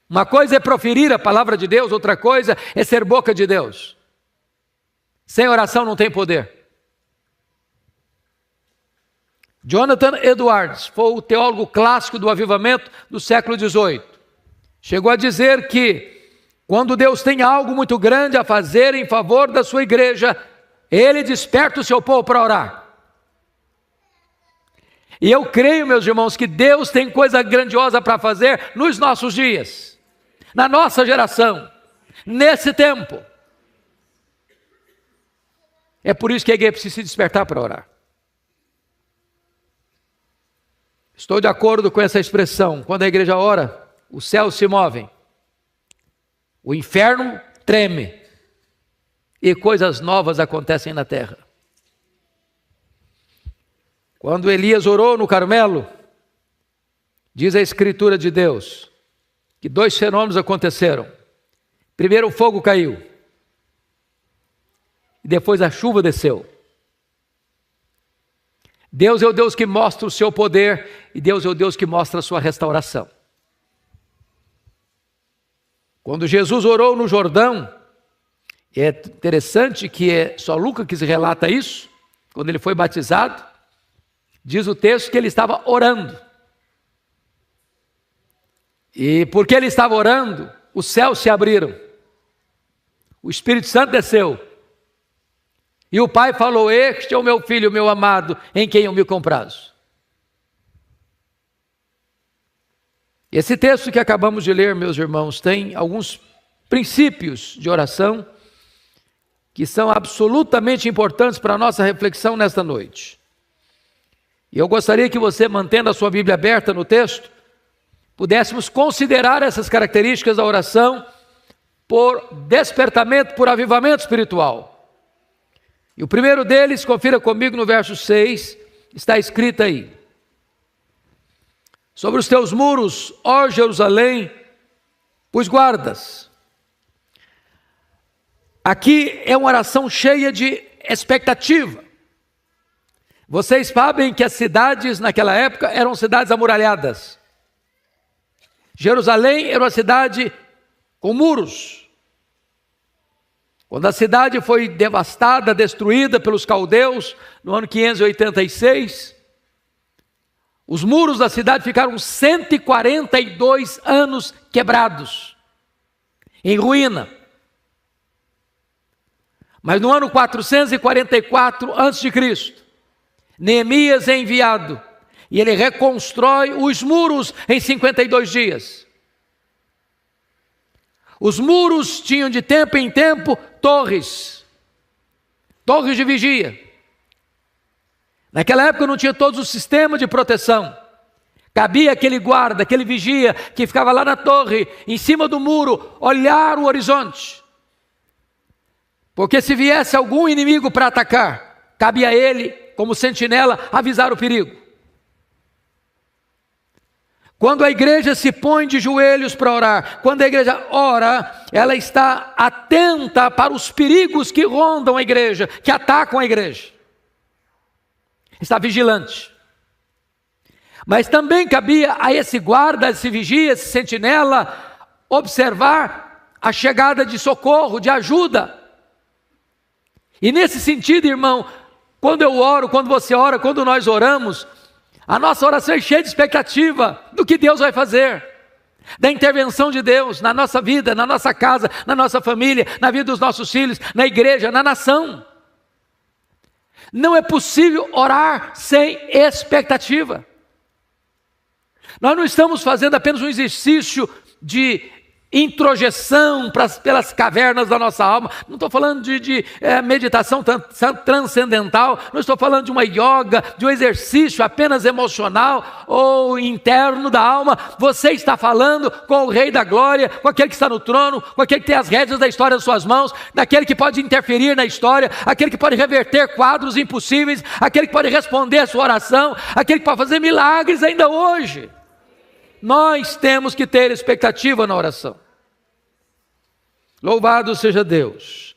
Uma coisa é proferir a palavra de Deus, outra coisa é ser boca de Deus. Sem oração não tem poder. Jonathan Edwards foi o teólogo clássico do avivamento do século XVIII. Chegou a dizer que quando Deus tem algo muito grande a fazer em favor da sua igreja, Ele desperta o seu povo para orar. E eu creio, meus irmãos, que Deus tem coisa grandiosa para fazer nos nossos dias, na nossa geração, nesse tempo. É por isso que a igreja precisa se despertar para orar. Estou de acordo com essa expressão. Quando a igreja ora, os céus se movem, o inferno treme e coisas novas acontecem na terra. Quando Elias orou no Carmelo, diz a Escritura de Deus que 2 fenômenos aconteceram. Primeiro o fogo caiu, e depois a chuva desceu. Deus é o Deus que mostra o seu poder, e Deus é o Deus que mostra a sua restauração. Quando Jesus orou no Jordão, é interessante que é só Lucas que se relata isso, quando ele foi batizado, diz o texto que ele estava orando. E porque ele estava orando, os céus se abriram, o Espírito Santo desceu, e o Pai falou: este é o meu filho, o meu amado, em quem eu me comprazo. Esse texto que acabamos de ler, meus irmãos, tem alguns princípios de oração que são absolutamente importantes para a nossa reflexão nesta noite. E eu gostaria que você, mantendo a sua Bíblia aberta no texto, pudéssemos considerar essas características da oração por despertamento, por avivamento espiritual. E o primeiro deles, confira comigo no verso 6, está escrito aí: sobre os teus muros, ó Jerusalém, pus guardas. Aqui é uma oração cheia de expectativa. Vocês sabem que as cidades naquela época eram cidades amuralhadas. Jerusalém era uma cidade com muros. Quando a cidade foi devastada, destruída pelos caldeus, no ano 586, os muros da cidade ficaram 142 anos quebrados, em ruína. Mas no ano 444 a.C., Neemias é enviado, e ele reconstrói os muros em 52 dias. Os muros tinham de tempo em tempo torres de vigia. Naquela época não tinha todos os sistemas de proteção. Cabia aquele guarda, aquele vigia, que ficava lá na torre, em cima do muro, olhar o horizonte. Porque se viesse algum inimigo para atacar, cabia a ele, como sentinela, avisar o perigo. Quando a igreja se põe de joelhos para orar, quando a igreja ora, ela está atenta para os perigos que rondam a igreja, que atacam a igreja. Está vigilante. Mas também cabia a esse guarda, a esse vigia, a esse sentinela, observar a chegada de socorro, de ajuda. E nesse sentido, irmão, quando eu oro, quando você ora, quando nós oramos, a nossa oração é cheia de expectativa do que Deus vai fazer, da intervenção de Deus na nossa vida, na nossa casa, na nossa família, na vida dos nossos filhos, na igreja, na nação. Não é possível orar sem expectativa. Nós não estamos fazendo apenas um exercício de introjeção pelas cavernas da nossa alma. Não estou falando de meditação transcendental, não estou falando de uma yoga, de um exercício apenas emocional ou interno da alma. Você está falando com o Rei da Glória, com aquele que está no trono, com aquele que tem as rédeas da história nas suas mãos, daquele que pode interferir na história, aquele que pode reverter quadros impossíveis, aquele que pode responder a sua oração, aquele que pode fazer milagres ainda hoje. Nós temos que ter expectativa na oração. Louvado seja Deus,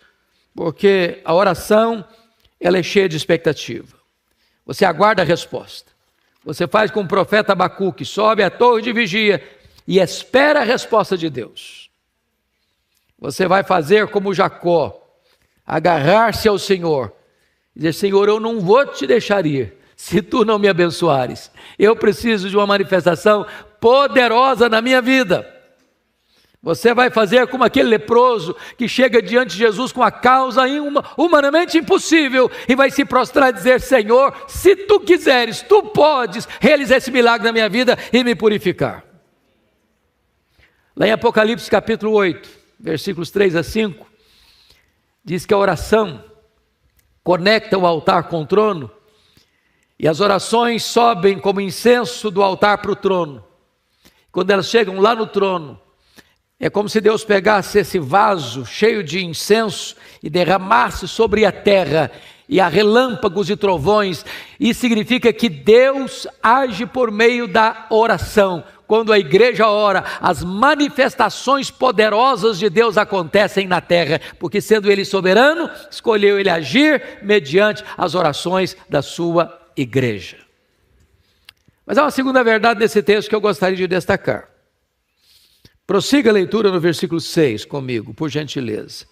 porque a oração, ela é cheia de expectativa. Você aguarda a resposta. Você faz como o profeta Abacuque, sobe à torre de vigia e espera a resposta de Deus. Você vai fazer como Jacó, agarrar-se ao Senhor, e dizer: Senhor, eu não vou te deixar ir, se tu não me abençoares. Eu preciso de uma manifestação poderosa na minha vida. Você vai fazer como aquele leproso que chega diante de Jesus com a causa humanamente impossível e vai se prostrar e dizer: Senhor, se tu quiseres, tu podes realizar esse milagre na minha vida e me purificar. Lá em Apocalipse capítulo 8, versículos 3 a 5, diz que a oração conecta o altar com o trono e as orações sobem como incenso do altar para o trono. Quando elas chegam lá no trono, é como se Deus pegasse esse vaso cheio de incenso e derramasse sobre a terra, e há relâmpagos e trovões. Isso significa que Deus age por meio da oração. Quando a igreja ora, as manifestações poderosas de Deus acontecem na terra, porque sendo Ele soberano, escolheu Ele agir mediante as orações da sua igreja. Mas há uma segunda verdade nesse texto que eu gostaria de destacar. Prossiga a leitura no versículo 6 comigo, por gentileza.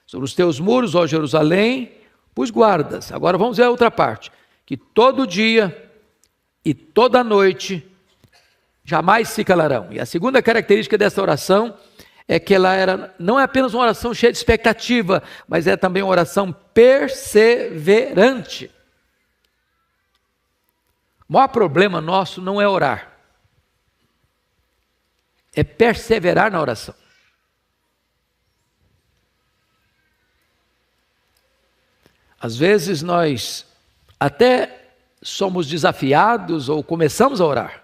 Sobre os teus muros, ó Jerusalém, pus guardas. Agora vamos ver a outra parte. Que todo dia e toda noite jamais se calarão. E a segunda característica dessa oração é que ela não é apenas uma oração cheia de expectativa, mas é também uma oração perseverante. O maior problema nosso não é orar, é perseverar na oração. Às vezes nós até somos desafiados ou começamos a orar,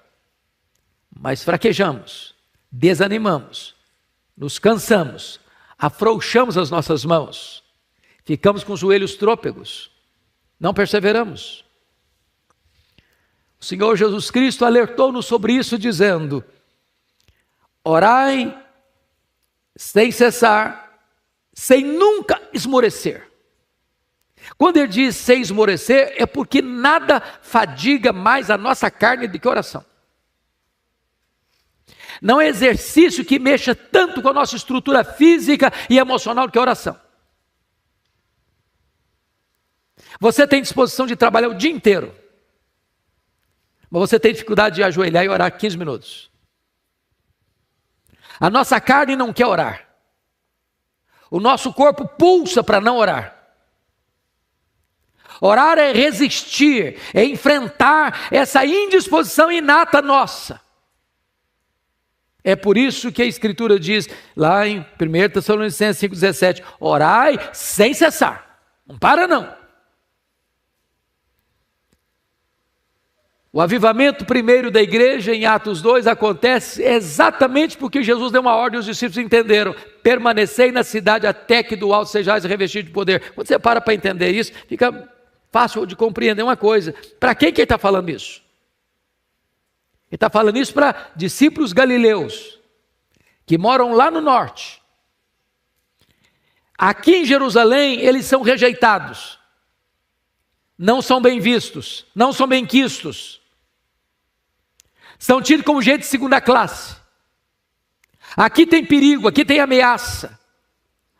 mas fraquejamos, desanimamos, nos cansamos, afrouxamos as nossas mãos, ficamos com os joelhos trôpegos, não perseveramos. O Senhor Jesus Cristo alertou-nos sobre isso dizendo: orai sem cessar, sem nunca esmorecer. Quando ele diz sem esmorecer, é porque nada fadiga mais a nossa carne do que oração. Não é exercício que mexa tanto com a nossa estrutura física e emocional do que a oração. Você tem disposição de trabalhar o dia inteiro, mas você tem dificuldade de ajoelhar e orar 15 minutos. A nossa carne não quer orar. O nosso corpo pulsa para não orar. Orar é resistir, é enfrentar essa indisposição inata nossa. É por isso que a Escritura diz, lá em 1 Tessalonicenses 5,17, orai sem cessar. Não para não. O avivamento primeiro da igreja em Atos 2 acontece exatamente porque Jesus deu uma ordem e os discípulos entenderam: permanecei na cidade até que do alto sejais revestidos de poder. Quando você para entender isso, fica fácil de compreender uma coisa: para quem que ele está falando isso? Ele está falando isso para discípulos galileus, que moram lá no norte. Aqui em Jerusalém eles são rejeitados, não são bem vistos, não são bem quistos, são tidos como gente de segunda classe. Aqui tem perigo, aqui tem ameaça,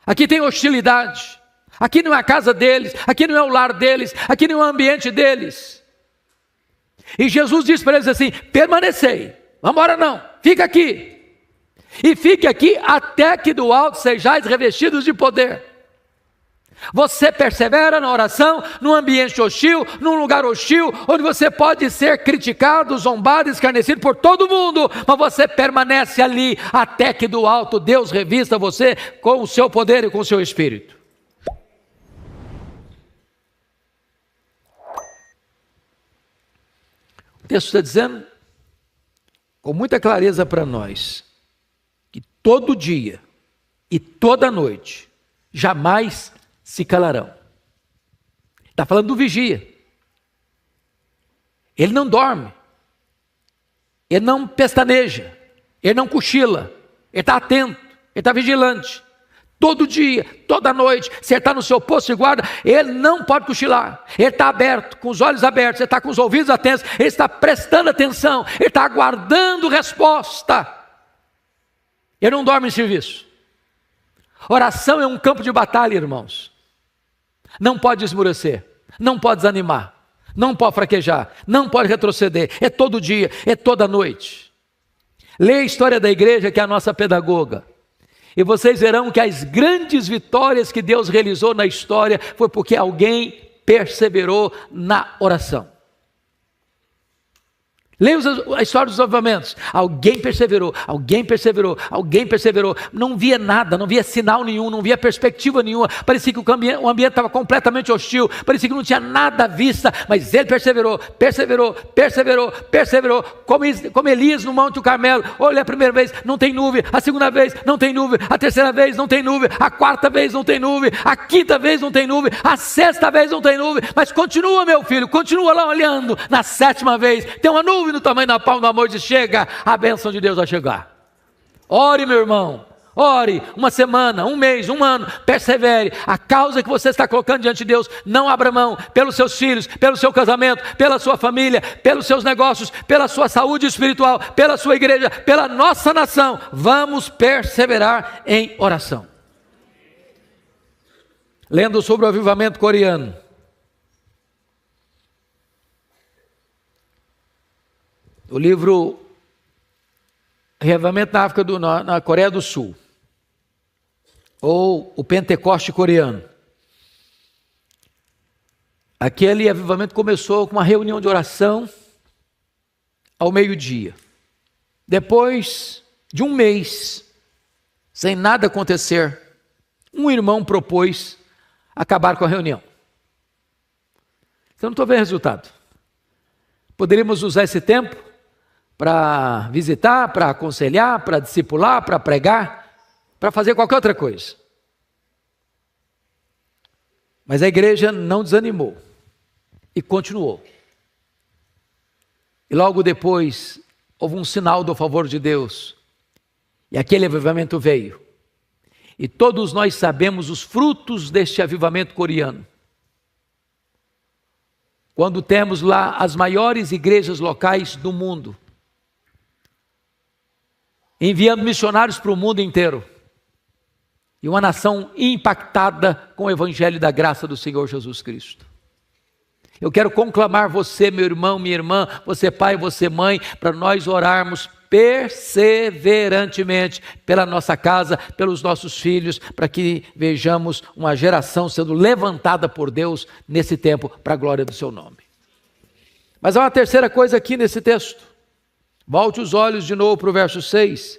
aqui tem hostilidade, aqui não é a casa deles, aqui não é o lar deles, aqui não é o ambiente deles. E Jesus disse para eles assim: permanecei, vamos embora não, fica aqui. E fique aqui até que do alto sejais revestidos de poder. Você persevera na oração, num ambiente hostil, num lugar hostil, onde você pode ser criticado, zombado, escarnecido por todo mundo, mas você permanece ali até que do alto Deus revista você com o seu poder e com o seu espírito. O texto está dizendo com muita clareza para nós que todo dia e toda noite jamais se calarão. Está falando do vigia. Ele não dorme, ele não pestaneja, ele não cochila, ele está atento, ele está vigilante. Todo dia, toda noite, se ele está no seu posto de guarda, ele não pode cochilar. Ele está aberto, com os olhos abertos, ele está com os ouvidos atentos, ele está prestando atenção, ele está aguardando resposta. Ele não dorme em serviço. Oração é um campo de batalha, irmãos. Não pode esmorecer, não pode desanimar, não pode fraquejar, não pode retroceder. É todo dia, é toda noite. Leia a história da igreja, que é a nossa pedagoga, e vocês verão que as grandes vitórias que Deus realizou na história foi porque alguém perseverou na oração. Leia a história dos avivamentos. Alguém perseverou, alguém perseverou, alguém perseverou. Não via nada, não via sinal nenhum, não via perspectiva nenhuma. Parecia que o ambiente estava completamente hostil, parecia que não tinha nada à vista, mas ele perseverou, perseverou, perseverou, perseverou. Como Elias no Monte do Carmelo. Olha, a primeira vez não tem nuvem, a segunda vez não tem nuvem, a terceira vez não tem nuvem, a quarta vez não tem nuvem, a quinta vez não tem nuvem, a sexta vez não tem nuvem. Mas continua, meu filho, continua lá olhando. Na sétima vez tem uma nuvem no tamanho da palma da mão, diz: chega, a bênção de Deus vai chegar. Ore, meu irmão, ore, uma semana, um mês, um ano, persevere. A causa que você está colocando diante de Deus, não abra mão, pelos seus filhos, pelo seu casamento, pela sua família, pelos seus negócios, pela sua saúde espiritual, pela sua igreja, pela nossa nação. Vamos perseverar em oração. Lendo sobre o avivamento coreano, o livro Avivamento na África na Coreia do Sul, ou o Pentecoste coreano. Aquele avivamento começou com uma reunião de oração ao meio-dia. Depois de um mês, sem nada acontecer, um irmão propôs acabar com a reunião. Então não estou vendo resultado. Poderíamos usar esse tempo para visitar, para aconselhar, para discipular, para pregar, para fazer qualquer outra coisa. Mas a igreja não desanimou e continuou. E logo depois houve um sinal do favor de Deus, e aquele avivamento veio. E todos nós sabemos os frutos deste avivamento coreano. Quando temos lá as maiores igrejas locais do mundo, enviando missionários para o mundo inteiro, e uma nação impactada com o evangelho da graça do Senhor Jesus Cristo. Eu quero conclamar você, meu irmão, minha irmã, você pai, você mãe, para nós orarmos perseverantemente pela nossa casa, pelos nossos filhos, para que vejamos uma geração sendo levantada por Deus nesse tempo, para a glória do seu nome. Mas há uma terceira coisa aqui nesse texto. Volte os olhos de novo para o verso 6,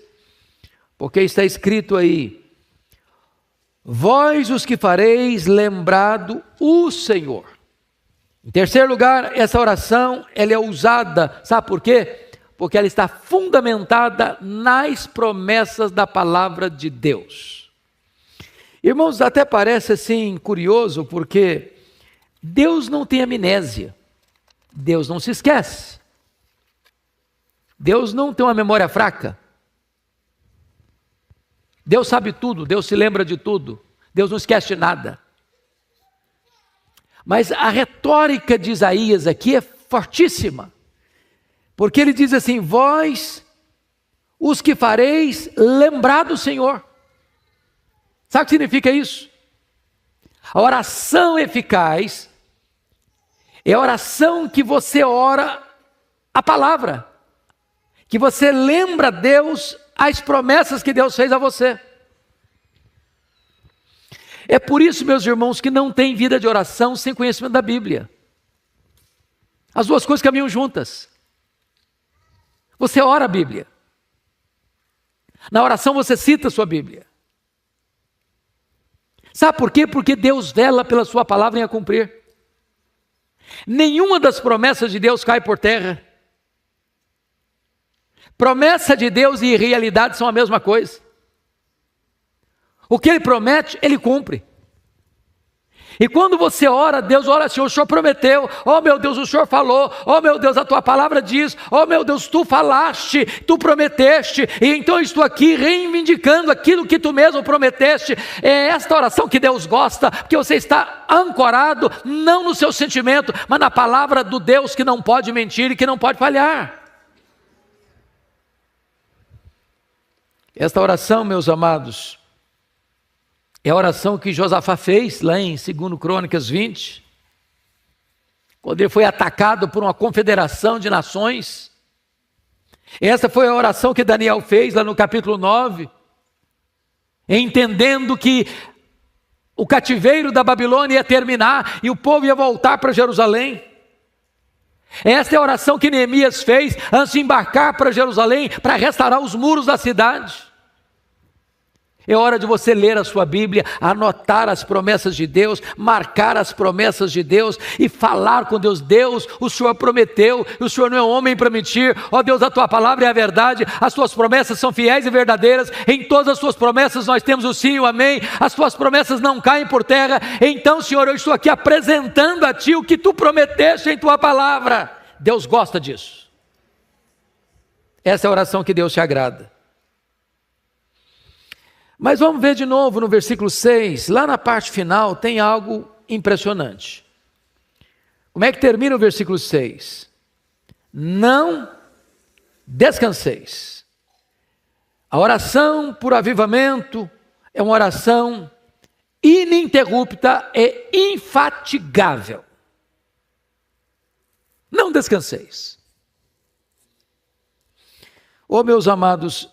porque está escrito aí: vós os que fareis lembrado o Senhor. Em terceiro lugar, essa oração ela é usada, sabe por quê? Porque ela está fundamentada nas promessas da palavra de Deus. Irmãos, até parece assim curioso, porque Deus não tem amnésia, Deus não se esquece, Deus não tem uma memória fraca, Deus sabe tudo, Deus se lembra de tudo, Deus não esquece de nada. Mas a retórica de Isaías aqui é fortíssima, porque ele diz assim: vós, os que fareis lembrar do Senhor. Sabe o que significa isso? A oração eficaz é a oração que você ora a palavra, que você lembra a Deus as promessas que Deus fez a você. É por isso, meus irmãos, que não tem vida de oração sem conhecimento da Bíblia. As duas coisas caminham juntas. Você ora a Bíblia. Na oração você cita a sua Bíblia. Sabe por quê? Porque Deus vela pela sua palavra em a cumprir. Nenhuma das promessas de Deus cai por terra. Promessa de Deus e realidade são a mesma coisa. O que Ele promete, Ele cumpre. E quando você ora, Deus ora assim: o Senhor prometeu, oh meu Deus, o Senhor falou, oh meu Deus, a tua palavra diz, oh meu Deus, tu falaste, tu prometeste, e então eu estou aqui reivindicando aquilo que tu mesmo prometeste. É esta oração que Deus gosta, porque você está ancorado, não no seu sentimento, mas na palavra do Deus que não pode mentir e que não pode falhar. Esta oração, meus amados, é a oração que Josafá fez lá em 2 Crônicas 20, quando ele foi atacado por uma confederação de nações. Essa foi a oração que Daniel fez lá no capítulo 9, entendendo que o cativeiro da Babilônia ia terminar e o povo ia voltar para Jerusalém. Esta é a oração que Neemias fez antes de embarcar para Jerusalém, para restaurar os muros da cidade. É hora de você ler a sua Bíblia, anotar as promessas de Deus, marcar as promessas de Deus e falar com Deus. Deus, o Senhor prometeu, e o Senhor não é homem para mentir. Ó Deus, a tua palavra é a verdade, as tuas promessas são fiéis e verdadeiras. Em todas as tuas promessas nós temos o sim e o amém. As tuas promessas não caem por terra. Então, Senhor, eu estou aqui apresentando a ti o que tu prometeste em tua palavra. Deus gosta disso. Essa é a oração que Deus te agrada. Mas vamos ver de novo no versículo 6, lá na parte final tem algo impressionante. Como é que termina o versículo 6? Não descanseis. A oração por avivamento é uma oração ininterrupta e infatigável. Não descanseis. Oh, meus amados,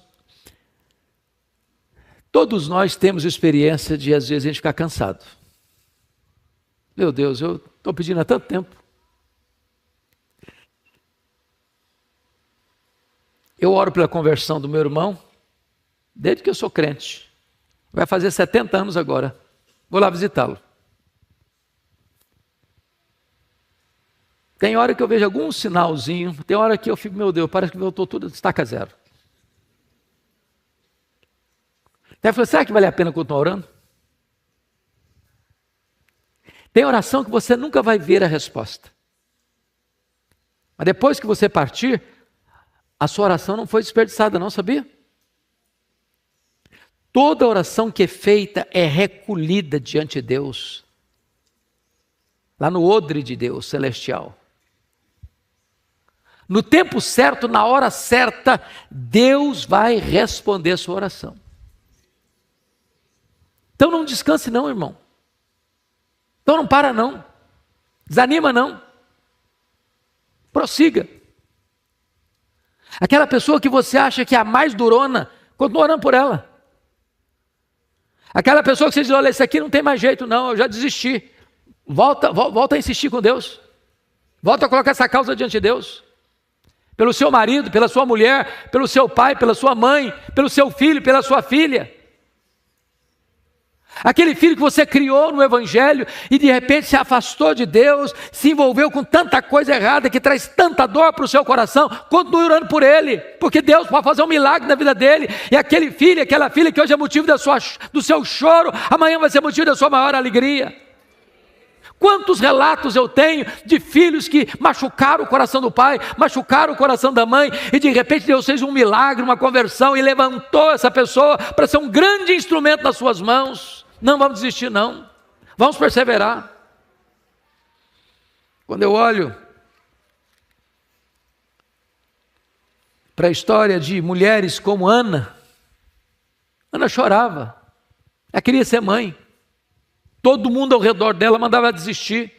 todos nós temos experiência de, às vezes, a gente ficar cansado. Meu Deus, eu estou pedindo há tanto tempo. Eu oro pela conversão do meu irmão, desde que eu sou crente. Vai fazer 70 anos agora. Vou lá visitá-lo. Tem hora que eu vejo algum sinalzinho, tem hora que eu fico, meu Deus, parece que eu estou tudo estaca zero. Até falei, será que vale a pena continuar orando? Tem oração que você nunca vai ver a resposta. Mas depois que você partir, a sua oração não foi desperdiçada, não, sabia? Toda oração que é feita é recolhida diante de Deus, lá no odre de Deus celestial. No tempo certo, na hora certa, Deus vai responder a sua oração. Então não descanse não, irmão. Então não para não. Desanima não. Prossiga. Aquela pessoa que você acha que é a mais durona, continua orando por ela. Aquela pessoa que você diz, olha, esse aqui não tem mais jeito não, eu já desisti. Volta a insistir com Deus. Volta a colocar essa causa diante de Deus. Pelo seu marido, pela sua mulher, pelo seu pai, pela sua mãe, pelo seu filho, pela sua filha. Aquele filho que você criou no Evangelho e de repente se afastou de Deus, se envolveu com tanta coisa errada que traz tanta dor para o seu coração, continue orando por ele, porque Deus pode fazer um milagre na vida dele. E aquele filho, aquela filha que hoje é motivo do seu choro, amanhã vai ser motivo da sua maior alegria. Quantos relatos eu tenho de filhos que machucaram o coração do pai, machucaram o coração da mãe, e de repente Deus fez um milagre, uma conversão, e levantou essa pessoa para ser um grande instrumento nas suas mãos. Não vamos desistir não, vamos perseverar. Quando eu olho para a história de mulheres como Ana chorava, ela queria ser mãe. Todo mundo ao redor dela mandava ela desistir.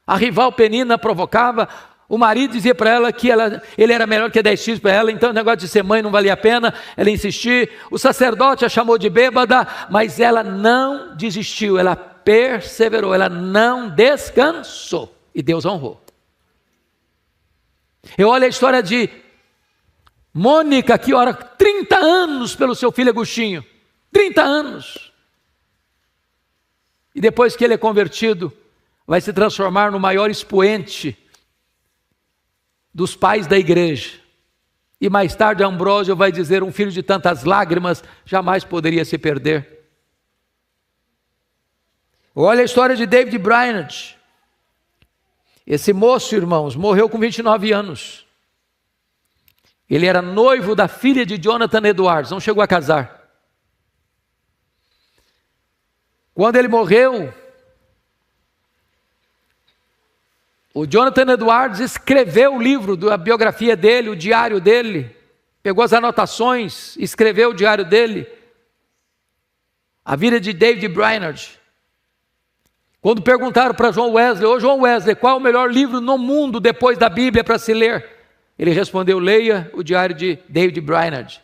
A rival Penina provocava. O marido dizia para ela que ele era melhor que 10 filhos para ela, então o negócio de ser mãe não valia a pena ela insistir. O sacerdote a chamou de bêbada, mas ela não desistiu, ela perseverou, ela não descansou, e Deus honrou. Eu olho a história de Mônica, que ora 30 anos pelo seu filho Agostinho, 30 anos. E depois que ele é convertido, vai se transformar no maior expoente dos pais da igreja. E mais tarde Ambrósio vai dizer: um filho de tantas lágrimas jamais poderia se perder. Olha a história de David Brainerd. Esse moço, irmãos, morreu com 29 anos. Ele era noivo da filha de Jonathan Edwards, não chegou a casar. Quando ele morreu, o Jonathan Edwards escreveu o livro da biografia dele, o diário dele, pegou as anotações, escreveu o diário dele, a vida de David Brainerd. Quando perguntaram para John Wesley: ô John Wesley, qual é o melhor livro no mundo depois da Bíblia para se ler? Ele respondeu: leia o diário de David Brainerd.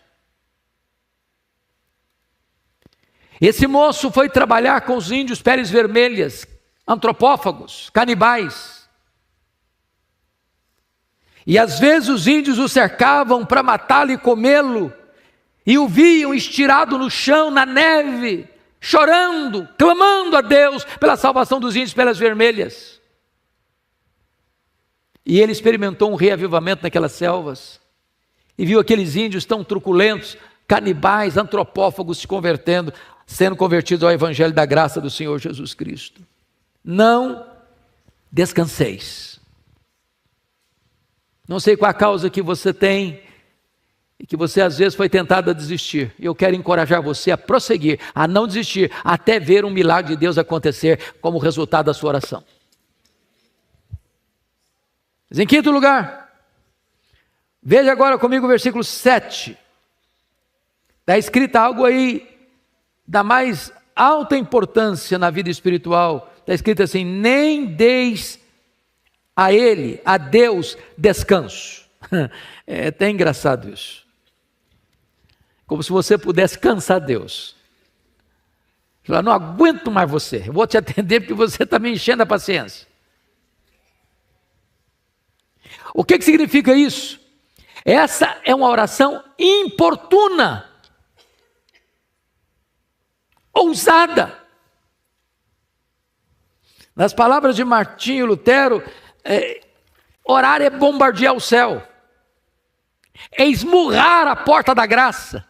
Esse moço foi trabalhar com os índios peles vermelhas, antropófagos, canibais. E às vezes os índios o cercavam para matá-lo e comê-lo, e o viam estirado no chão, na neve, chorando, clamando a Deus pela salvação dos índios pelas vermelhas. E ele experimentou um reavivamento naquelas selvas, e viu aqueles índios tão truculentos, canibais, antropófagos se convertendo, sendo convertidos ao evangelho da graça do Senhor Jesus Cristo. Não descanseis. Não sei qual a causa que você tem e que você às vezes foi tentado a desistir. Eu quero encorajar você a prosseguir, a não desistir, até ver um milagre de Deus acontecer como resultado da sua oração. Mas em quinto lugar, veja agora comigo o versículo 7. Está escrito algo aí da mais alta importância na vida espiritual. Está escrito assim: nem deis a ele, a Deus, descanso. É até engraçado isso. Como se você pudesse cansar Deus. Falar: não aguento mais você, eu vou te atender porque você está me enchendo a paciência. O que significa isso? Essa é uma oração importuna, ousada. Nas palavras de Martinho Lutero, orar é bombardear o céu, é esmurrar a porta da graça,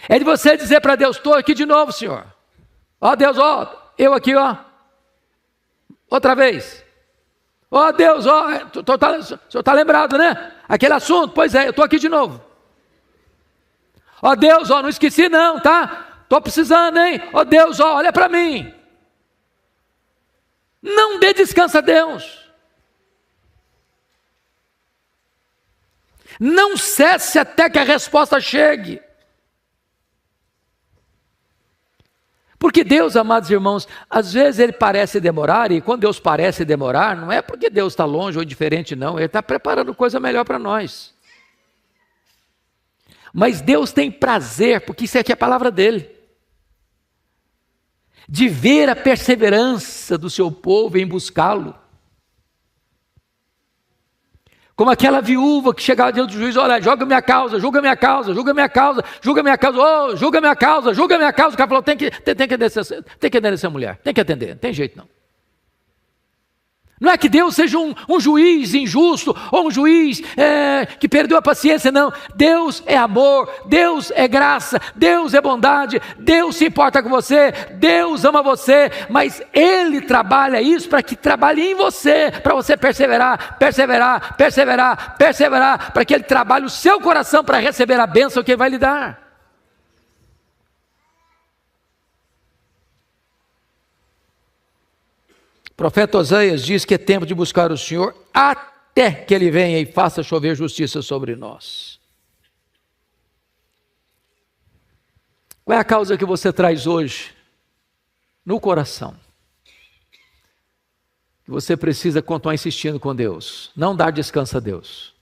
é de você dizer para Deus: estou aqui de novo, Senhor. Ó Deus, ó, eu aqui, ó, outra vez. Ó Deus, ó, o senhor está lembrado, né? Aquele assunto, pois é, eu estou aqui de novo. Ó Deus, ó, não esqueci não, tá? Estou precisando, hein? Ó Deus, ó, olha para mim. Não dê descanso a Deus. Não cesse até que a resposta chegue. Porque Deus, amados irmãos, às vezes Ele parece demorar, e quando Deus parece demorar, não é porque Deus está longe ou diferente, não. Ele está preparando coisa melhor para nós. Mas Deus tem prazer, porque isso aqui é a palavra dEle, de ver a perseverança do seu povo em buscá-lo. Como aquela viúva que chegava diante do juiz: olha, joga minha causa, julga minha causa, julga minha causa, julga minha causa, oh, julga minha causa, julga minha causa. O cara falou: tem que atender essa mulher, tem que atender, não tem jeito não. Não é que Deus seja um juiz injusto, ou um juiz que perdeu a paciência, não. Deus é amor, Deus é graça, Deus é bondade, Deus se importa com você, Deus ama você, mas Ele trabalha isso para que trabalhe em você, para você perseverar, para que Ele trabalhe o seu coração para receber a bênção que Ele vai lhe dar. O profeta Oséias diz que é tempo de buscar o Senhor até que Ele venha e faça chover justiça sobre nós. Qual é a causa que você traz hoje no coração? Que você precisa continuar insistindo com Deus, não dar descanso a Deus.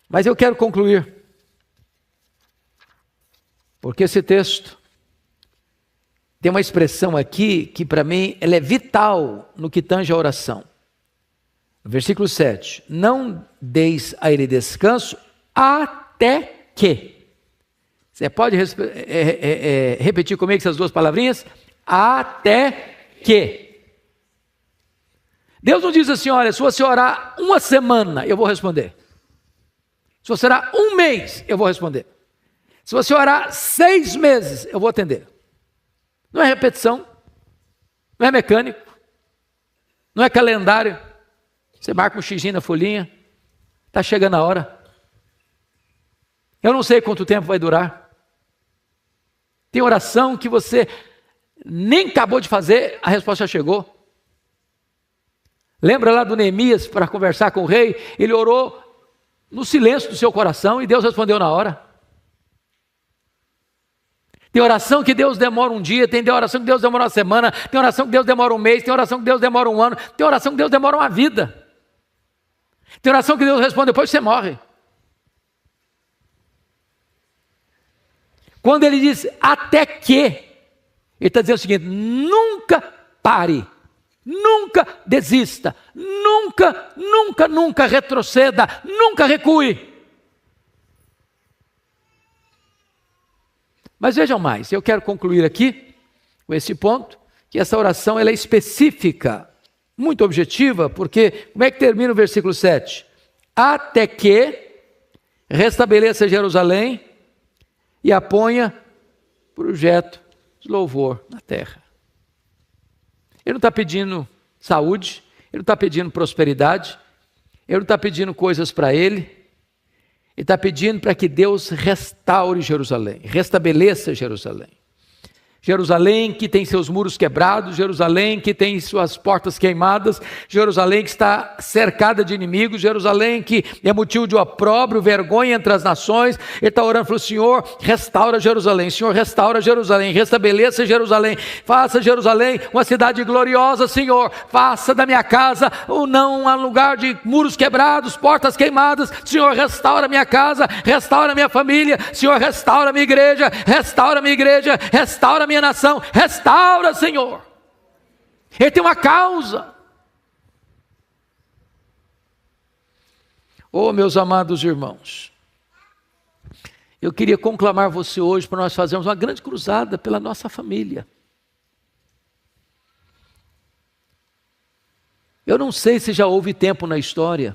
Mas eu quero concluir, porque esse texto tem uma expressão aqui que para mim ela é vital no que tange a oração. Versículo 7. Não deis a ele descanso até que. Você pode repetir comigo essas duas palavrinhas? Até que. Deus não diz assim: olha, se você orar uma semana, eu vou responder. Se você orar um mês, eu vou responder. Se você orar 6 meses, eu vou atender. Não é repetição, não é mecânico, não é calendário. Você marca um xizinho na folhinha, está chegando a hora. Eu não sei quanto tempo vai durar. Tem oração que você nem acabou de fazer, a resposta já chegou. Lembra lá do Neemias para conversar com o rei? Ele orou no silêncio do seu coração e Deus respondeu na hora. Tem oração que Deus demora um dia, tem oração que Deus demora uma semana, tem oração que Deus demora um mês, tem oração que Deus demora um ano, tem oração que Deus demora uma vida. Tem oração que Deus responde depois que você morre. Quando Ele diz até que, Ele está dizendo o seguinte: nunca pare, nunca desista, nunca retroceda, nunca recue. Mas vejam mais, eu quero concluir aqui com esse ponto, que essa oração ela é específica, muito objetiva, porque como é que termina o versículo 7? Até que restabeleça Jerusalém e a ponha projeto de louvor na terra. Ele não está pedindo saúde, ele não está pedindo prosperidade, ele não está pedindo coisas para ele. Ele está pedindo para que Deus restaure Jerusalém, restabeleça Jerusalém. Jerusalém que tem seus muros quebrados, Jerusalém que tem suas portas queimadas, Jerusalém que está cercada de inimigos, Jerusalém que é motivo de opróbrio, vergonha entre as nações. Ele está orando, falou: Senhor, restaura Jerusalém, Senhor, restaura Jerusalém, restabeleça Jerusalém, faça Jerusalém uma cidade gloriosa, Senhor, faça da minha casa não um lugar de muros quebrados, portas queimadas. Senhor, restaura minha casa, restaura minha família, Senhor, restaura minha igreja, restaura minha igreja, restaura minha nação, restaura, Senhor. Ele tem uma causa. Oh, meus amados irmãos, eu queria conclamar você hoje para nós fazermos uma grande cruzada pela nossa família. Eu não sei se já houve tempo na história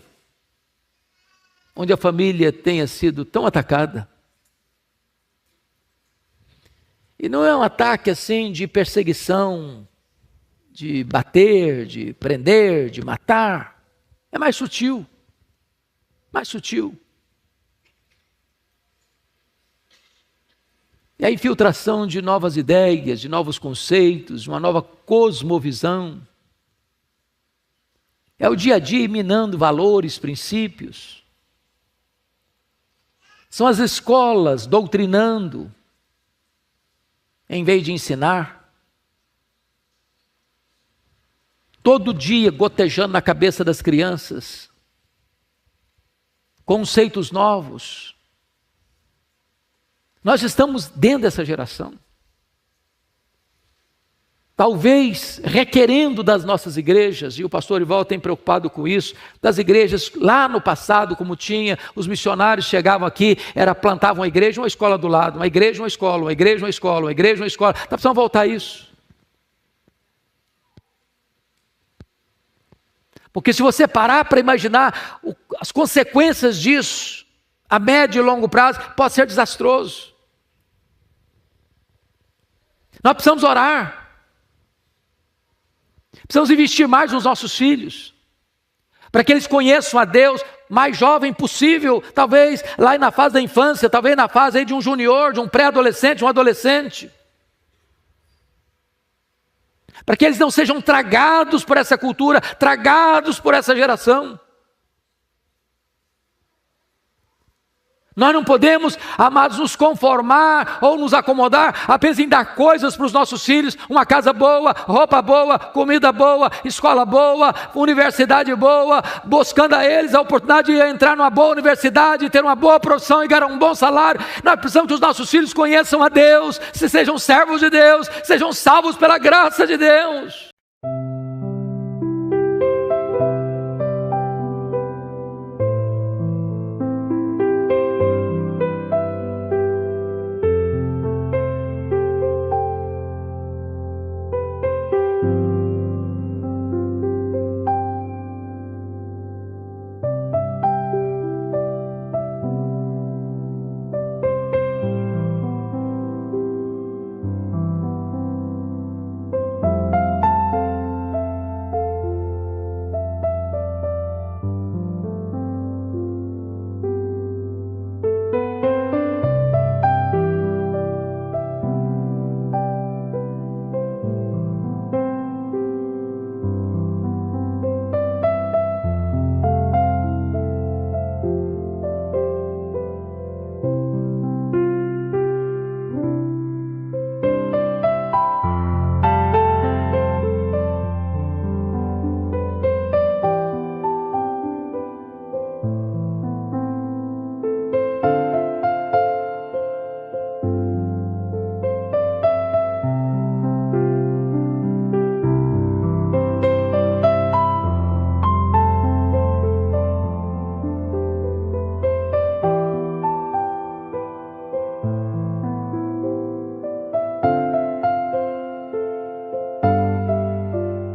onde a família tenha sido tão atacada. E não é um ataque assim de perseguição, de bater, de prender, de matar. É mais sutil. Mais sutil. É a infiltração de novas ideias, de novos conceitos, de uma nova cosmovisão. É o dia a dia minando valores, princípios. São as escolas doutrinando, em vez de ensinar. Todo dia gotejando na cabeça das crianças conceitos novos. Nós estamos dentro dessa geração. talvez requerendo das nossas igrejas, e o pastor Ival tem preocupado com isso, das igrejas lá no passado, como tinha, os missionários chegavam aqui, plantavam uma igreja, uma escola do lado, uma igreja, uma escola, uma igreja, uma escola, uma igreja, uma escola. Nós precisamos voltar a isso. Porque se você parar para imaginar as consequências disso, a médio e longo prazo, pode ser desastroso. Nós precisamos orar. Precisamos investir mais nos nossos filhos, para que eles conheçam a Deus mais jovem possível, talvez lá na fase da infância, talvez na fase aí de um junior, de um pré-adolescente, de um adolescente. Para que eles não sejam tragados por essa cultura, tragados por essa geração. Nós não podemos, amados, nos conformar ou nos acomodar apenas em dar coisas para os nossos filhos, uma casa boa, roupa boa, comida boa, escola boa, universidade boa, buscando a eles a oportunidade de entrar numa boa universidade, ter uma boa profissão e ganhar um bom salário. Nós precisamos que os nossos filhos conheçam a Deus, sejam servos de Deus, sejam salvos pela graça de Deus.